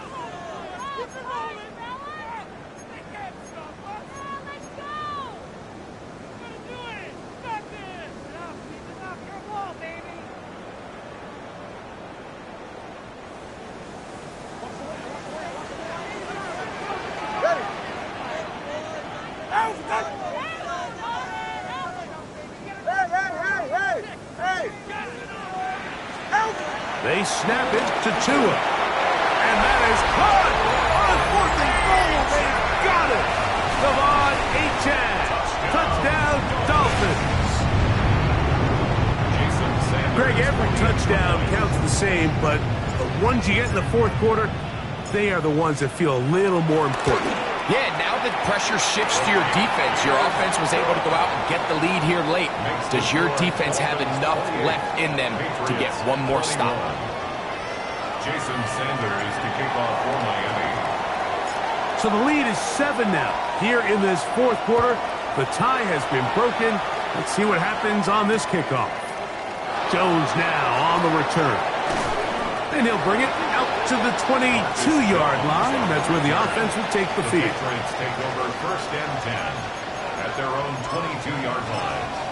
They snap it to Tua. And that is caught on fourth and goal. They've got it. Devon Achane. Touchdown, Dolphins. Greg, every touchdown counts the same, but the ones you get in the fourth quarter, they are the ones that feel a little more important. Yeah, now that pressure shifts to your defense, your offense was able to go out and get the lead here late. Does your defense have enough left in them to get one more stop? Jason Sanders to kick off for Miami. So the lead is 7 now. Here in this fourth quarter, the tie has been broken. Let's see what happens on this kickoff. Jones now on the return. And he'll bring it out to the 22-yard line. That's where the offense will take the field. Patriots take over first and 10 at their own 22-yard line.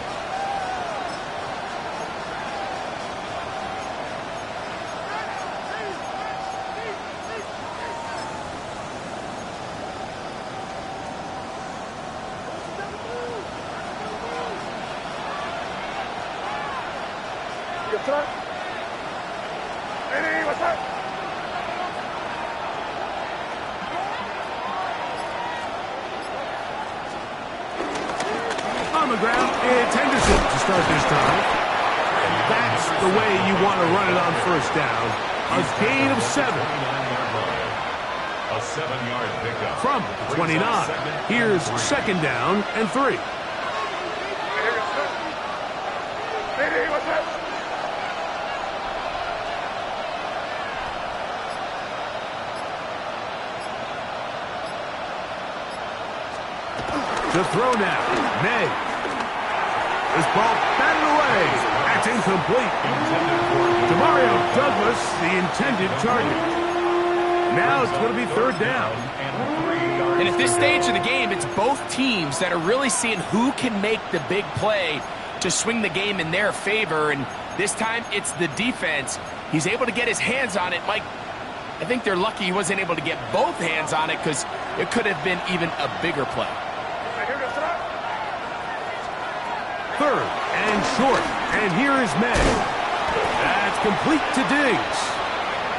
On the ground, it's Henderson to start this time. And that's the way you want to run it on first down. A gain of 7. A 7-yard pickup. From 29. Here's second down and 3. To throw now. May. This ball batted away. That's incomplete. To Mario Douglas, the intended target. Now it's going to be third down. And at this stage of the game, it's both teams that are really seeing who can make the big play to swing the game in their favor. And this time, it's the defense. He's able to get his hands on it. Mike, I think they're lucky he wasn't able to get both hands on it because it could have been even a bigger play. Third and short. And here is May. That's complete to Diggs.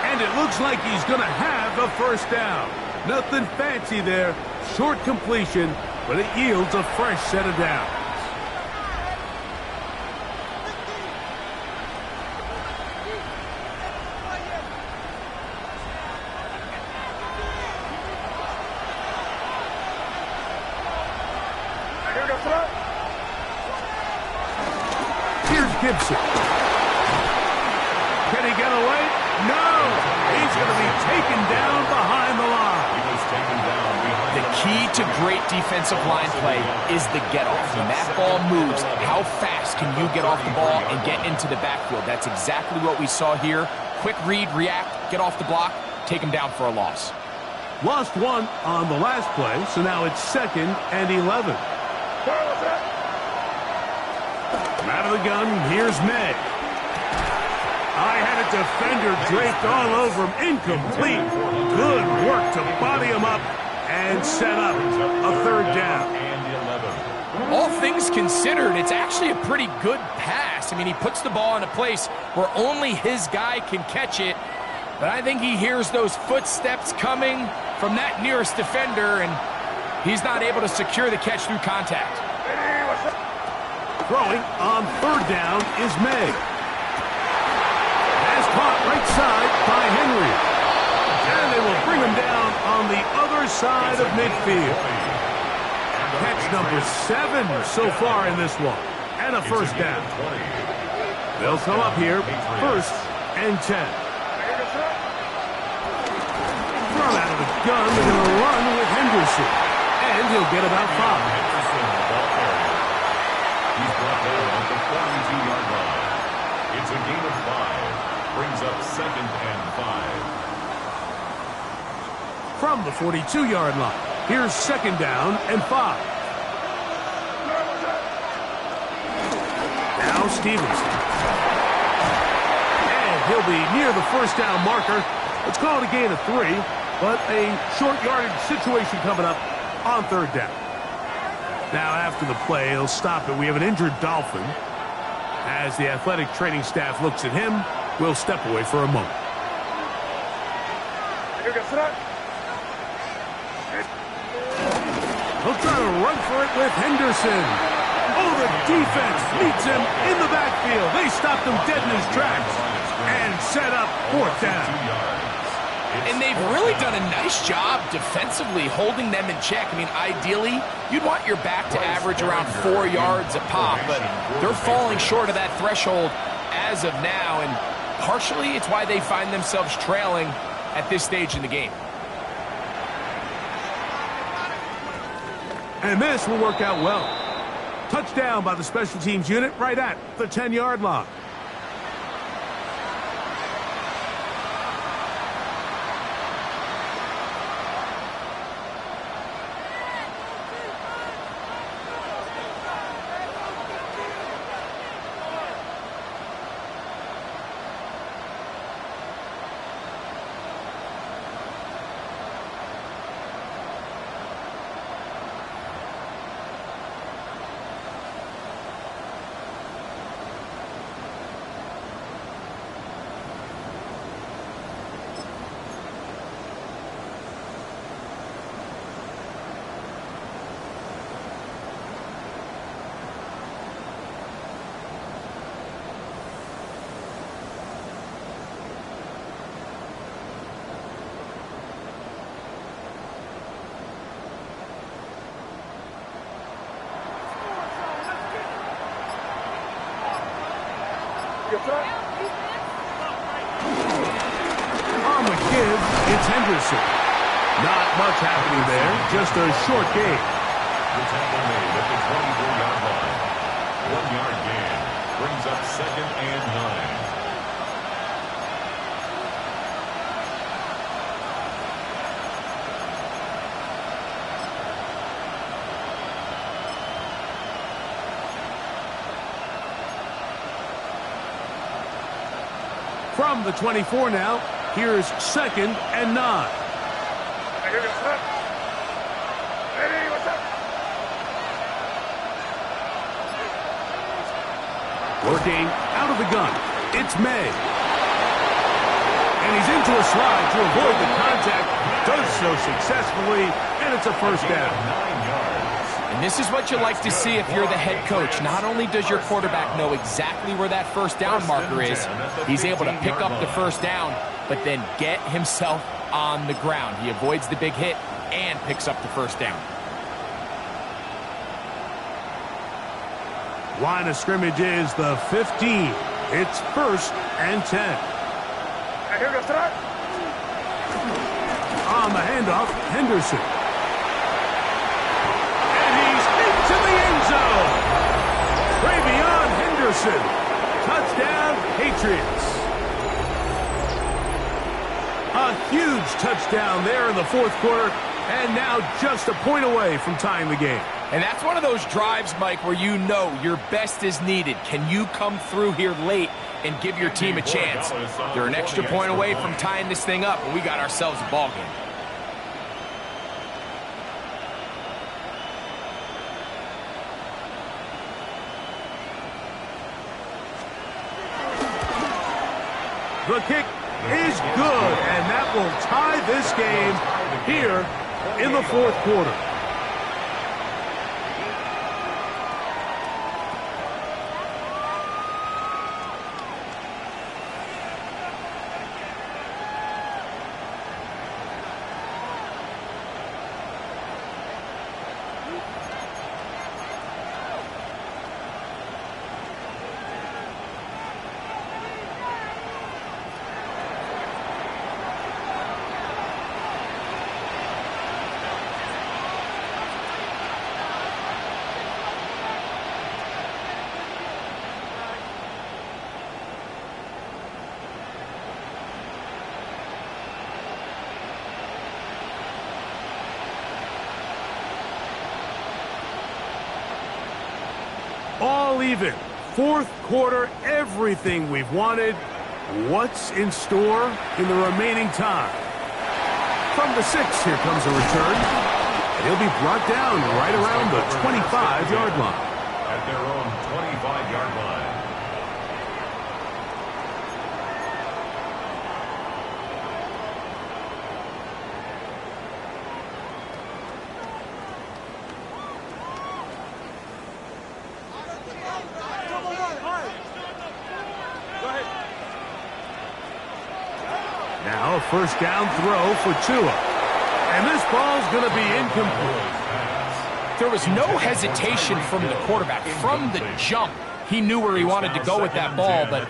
And it looks like he's going to have a first down. Nothing fancy there. Short completion, but it yields a fresh set of downs. Here's Gibson. Can he get away? No! He's going to be taken down behind the line. The key to great defensive line play is the get-off. When that ball moves, how fast can you get off the ball and get into the backfield? That's exactly what we saw here. Quick read, react, get off the block, take him down for a loss. Lost one on the last play, so now it's 2nd and 11. Out of the gun, here's May. I had a defender draped all over him. Incomplete. Good work to body him up and set up a third down. All things considered, it's actually a pretty good pass. I mean, he puts the ball in a place where only his guy can catch it. But I think he hears those footsteps coming from that nearest defender, and he's not able to secure the catch through contact. Throwing on third down is May. Has caught right side by Henry. And they will bring him down on the other side of midfield. Catch number 7 so far in this one. And a first down. They'll come up here, 1st and 10. Thrown out of the gun, they're going to run with Henderson. And he'll get about 5. He's brought down at the 42-yard line. It's a gain of 5. Brings up 2nd and 5. From the 42-yard line, here's 2nd down and 5. Now Stevenson. And he'll be near the first down marker. Let's call it a gain of 3, but a short yardage situation coming up on third down. Now, after the play, he'll stop it. We have an injured Dolphin. As the athletic training staff looks at him, we'll step away for a moment. He'll try to run for it with Henderson. Oh, the defense meets him in the backfield. They stopped him dead in his tracks and set up 4th down. And they've really done a nice job defensively holding them in check. I mean, ideally, you'd want your back to average around 4 yards a pop, but they're falling short of that threshold as of now, and partially it's why they find themselves trailing at this stage in the game. And this will work out well. Touchdown by the special teams unit right at the 10-yard line. On the give, it's Henderson. Not much happening there, just a short gain. The tackle made at the 24-yard line. 1-yard gain brings up 2nd and 9. From the 24 now, here's 2nd and 9. Working out of the gun, it's May. And he's into a slide to avoid the contact. Does so successfully, and it's a first down. 9 yards. And this is what you like to see if you're the head coach. Not only does your quarterback know exactly where that first down marker is, he's able to pick up the first down, but then get himself on the ground. He avoids the big hit and picks up the first down. Line of scrimmage is the 15. It's 1st and 10. On the handoff, Henderson. To the end zone. Way beyond Henderson. Touchdown, Patriots. A huge touchdown there in the 4th quarter, and now just a point away from tying the game. And that's one of those drives, Mike, where you know your best is needed. Can you come through here late and give your team a chance? They're an extra point away from tying this thing up, and we got ourselves a ball game. The kick is good, and that will tie this game here in the 4th quarter. All even. 4th quarter, everything we've wanted. What's in store in the remaining time? From the 6, here comes a return. And he'll be brought down right around the 25-yard line. At their own 25-yard line. Now a first down throw for Tua. And this ball's going to be incomplete. There was no hesitation from the quarterback. From the jump, he knew where he wanted to go with that ball, but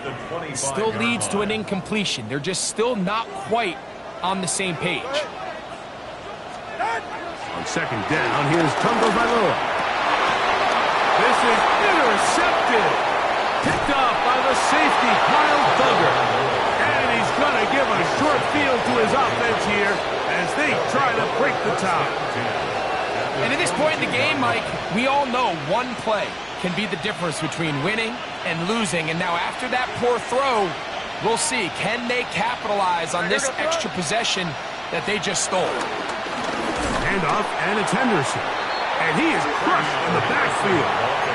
it still leads to an incompletion. They're just still not quite on the same page. On 2nd down, here's Tagovailoa. This is intercepted. Picked off by the safety, Kyle Duggar. And he's going to give a short field to his offense here as they try to break the tie. And at this point in the game, Mike, we all know one play can be the difference between winning and losing. And now after that poor throw, we'll see, can they capitalize on this extra possession that they just stole? Handoff, and it's Henderson. And he is crushed in the backfield.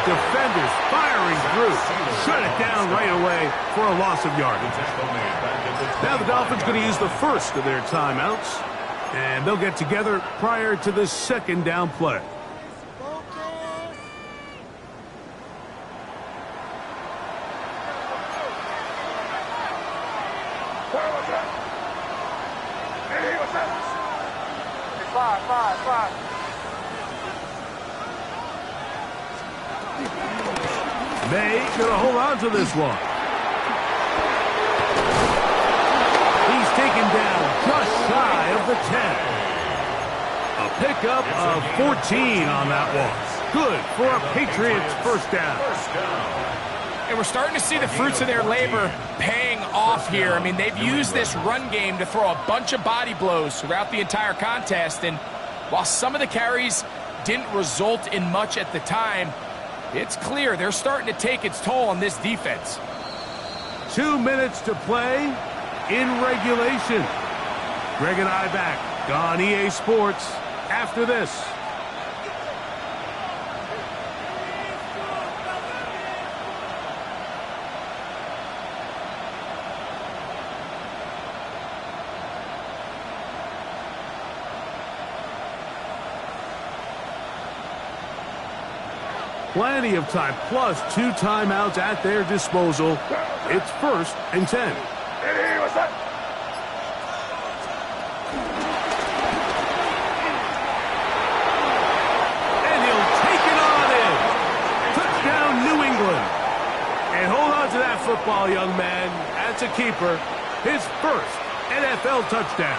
Defenders firing through. Shut it down right away for a loss of yardage. Now the Dolphins going to use the first of their timeouts. And they'll get together prior to the 2nd down play. Five. May going to hold on to this one. He's taken down just shy of the 10. A Pickup of 14 on that one. Good for a Patriots first down. And we're starting to see the fruits of their labor paying off here. I mean, they've used this run game to throw a bunch of body blows throughout the entire contest. And while some of the carries didn't result in much at the time, it's clear they're starting to take its toll on this defense. 2 minutes to play in regulation. Greg and I back on EA Sports after this. Plenty of time, plus 2 timeouts at their disposal. It's 1st and 10. And he'll take it on in. Touchdown, New England. And hold on to that football, young man. That's a keeper. His first NFL touchdown.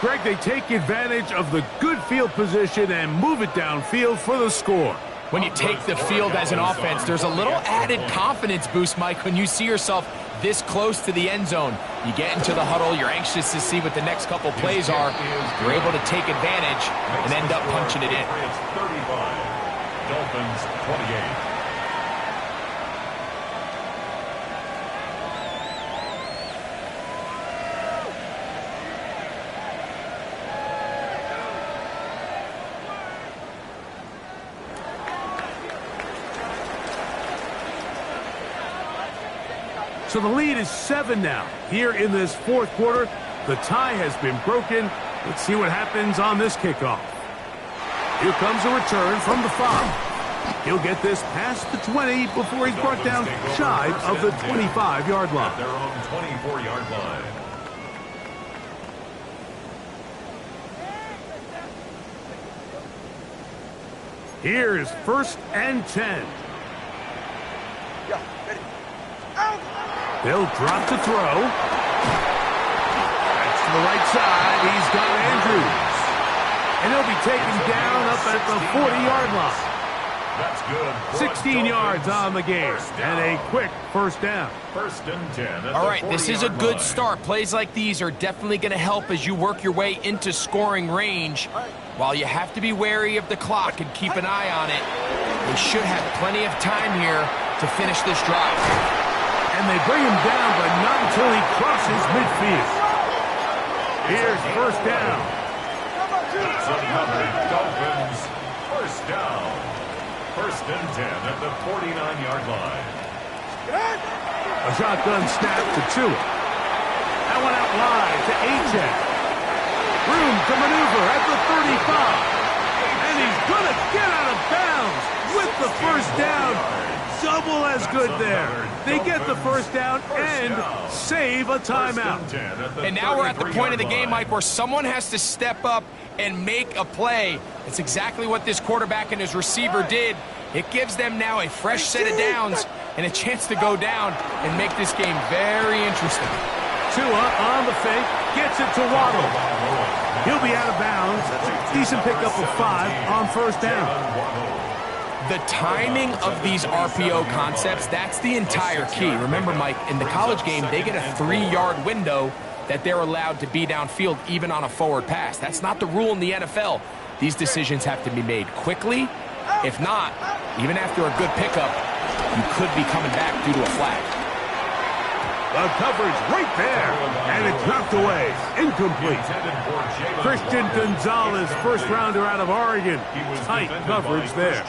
Greg, they take advantage of the good field position and move it downfield for the score. When you take the field as an offense, there's a little added confidence boost, Mike, when you see yourself this close to the end zone. You get into the huddle, you're anxious to see what the next couple plays are. You're able to take advantage and end up punching it in. 35, Dolphins 28. So the lead is 7 now. Here in this 4th quarter, the tie has been broken. Let's see what happens on this kickoff. Here comes a return from the 5. He'll get this past the 20 before he's brought down shy of the 25-yard line. At their own 24-yard line. Here's 1st and 10. They'll drop to throw. That's to the right side. He's got Andrews. And he'll be taken down up at the 40-yard line. That's good. 16 yards on the game. And a quick first down. 1st and 10. All right, this is a good start. Plays like these are definitely going to help as you work your way into scoring range. While you have to be wary of the clock and keep an eye on it, they should have plenty of time here to finish this drive. And they bring him down, but not until he crosses midfield. Here's 1st down. That's another Dolphins first down. 1st and 10 at the 49-yard line. A shotgun snap to Tua. That one out wide to Achek. Room to maneuver at the 35. And he's going to get out of bounds with the first down. Double as good there. They get the first down and save a timeout. And now we're at the point of the game, Mike, where someone has to step up and make a play. It's exactly what this quarterback and his receiver did. It gives them now a fresh set of downs and a chance to go down and make this game very interesting. Tua on the fake, gets it to Waddle. He'll be out of bounds. Decent pickup of 5 on 1st down. The timing of these RPO concepts, that's the entire key. Remember, Mike, in the college game, they get a 3-yard window that they're allowed to be downfield even on a forward pass. That's not the rule in the NFL. These decisions have to be made quickly. If not, even after a good pickup, you could be coming back due to a flag. The coverage right there, and it dropped away. Incomplete. Christian Gonzalez, first rounder out of Oregon. Tight coverage there.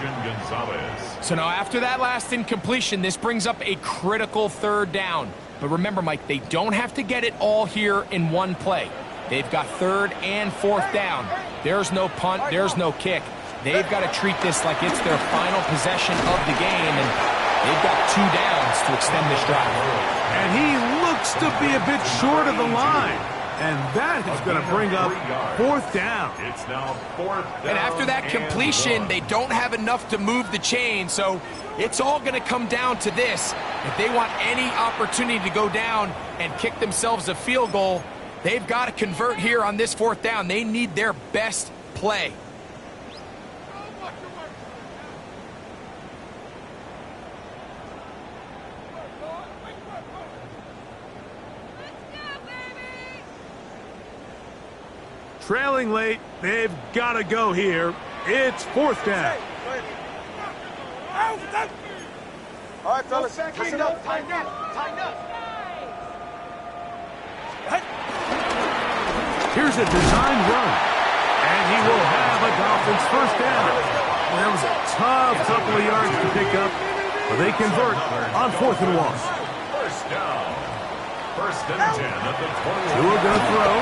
So now after that last incompletion, this brings up a critical 3rd down. But remember, Mike, they don't have to get it all here in one play. They've got 3rd and 4th down. There's no punt, there's no kick. They've got to treat this like it's their final possession of the game, and they've got 2 downs to extend this drive. And he looks to be a bit short of the line. And that is going to bring up 4th down. It's now 4th down. And after that completion, they don't have enough to move the chain. So it's all going to come down to this. If they want any opportunity to go down and kick themselves a field goal, They've got to convert here on this 4th down. They need their best play. Trailing late, they've got to go here. It's 4th down. All right, fellas, listen up. Tighten up. Tighten up. Here's a design run. And he will have a Dolphins 1st down. Well, that was a tough couple of yards to pick up, but they convert on 4th and 1. 1st down. 1st and 10 at the 21. Tua going to throw.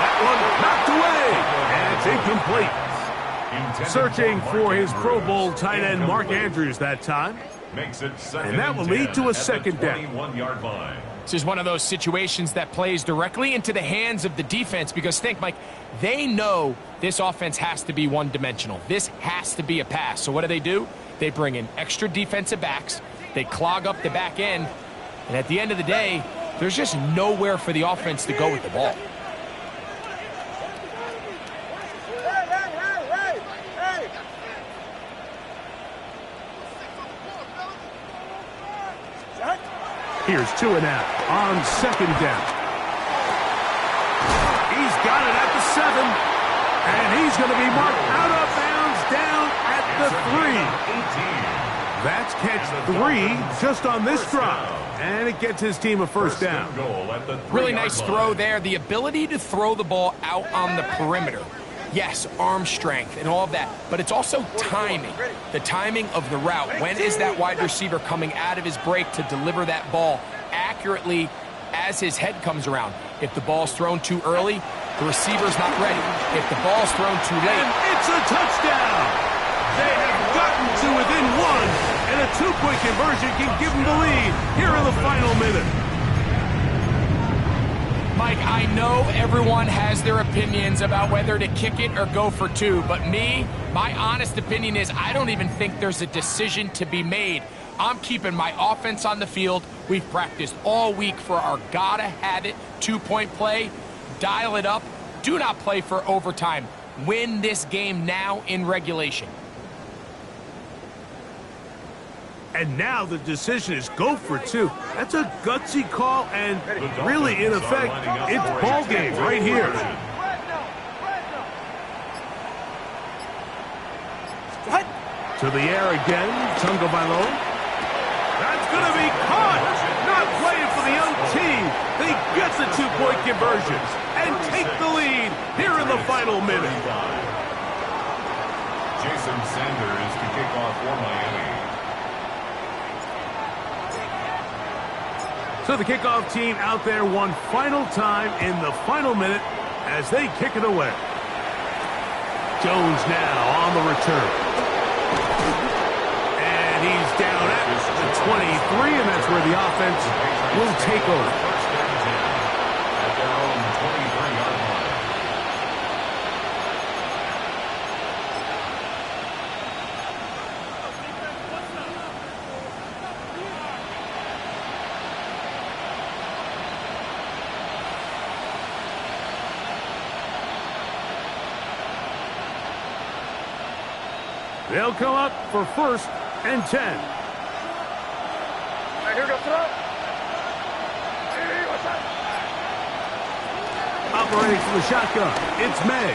That one knocked away, and it's incomplete. Searching for his Pro Bowl tight end Mark Andrews that time. Makes it 2nd And that will lead to a 2nd down. 21-yard line. This is one of those situations that plays directly into the hands of the defense because think, Mike, they know this offense has to be one-dimensional. This has to be a pass. So what do? They bring in extra defensive backs. They clog up the back end. And at the end of the day, there's just nowhere for the offense to go with the ball. Here's Tua now on 2nd down. He's got it at the 7. And he's going to be marked out of bounds down at the 3. That's catch 3 just on this drive. And it gets his team a 1st down. Really nice throw there. The ability to throw the ball out on the perimeter. Yes, arm strength and all of that, but it's also timing. The timing of the route. When is that wide receiver coming out of his break to deliver that ball accurately as his head comes around? If the ball's thrown too early, the receiver's not ready. If the ball's thrown too late, and it's a touchdown! They have gotten to within 1, and a 2-point conversion can give them the lead here in the final minute. Mike, I know everyone has their opinions about whether to kick it or go for 2, but my honest opinion is I don't even think there's a decision to be made. I'm keeping my offense on the field. We've practiced all week for our gotta-have-it 2-point play. Dial it up. Do not play for overtime. Win this game now in regulation. And now the decision is go for 2. That's a gutsy call, and really, in effect, it's ball game right here. To the air again, Tagovailoa. That's going to be caught. Not playing for the young team. They get the 2-point conversions and take the lead here in the final minute. Jason Sanders to kick off for Miami. So the kickoff team out there one final time in the final minute as they kick it away. Jones now on the return. And he's down at the 23, and that's where the offense will take over. First and 10 at their own 23-yard line. They'll come up for 1st and 10. Here we go, throw. Operating from the shotgun, it's May.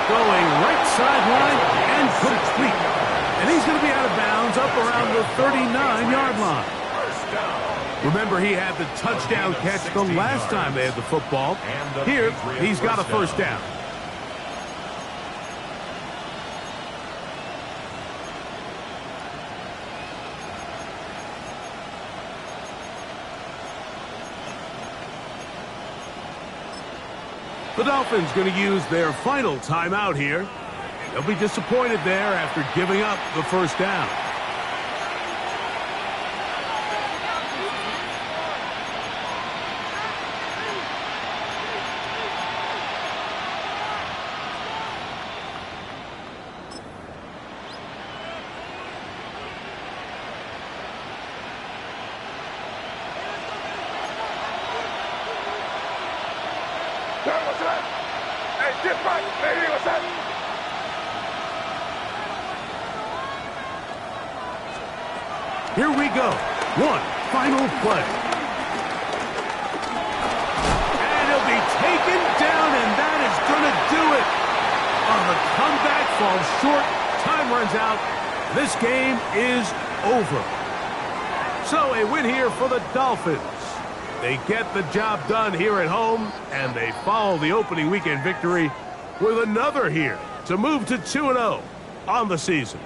Going right sideline and complete. And he's going to be out of bounds up around the 39-yard line. Remember, he had the touchdown catch the last time they had the football. Here, he's got a 1st down. The Dolphins going to use their final timeout here. They'll be disappointed there after giving up the 1st down. Get back, baby, what's that? Here we go. One final play. And he'll be taken down, and that is going to do it. The comeback falls short. Time runs out. This game is over. So a win here for the Dolphins. They get the job done here at home, and they follow the opening weekend victory with another here to move to 2-0 on the season.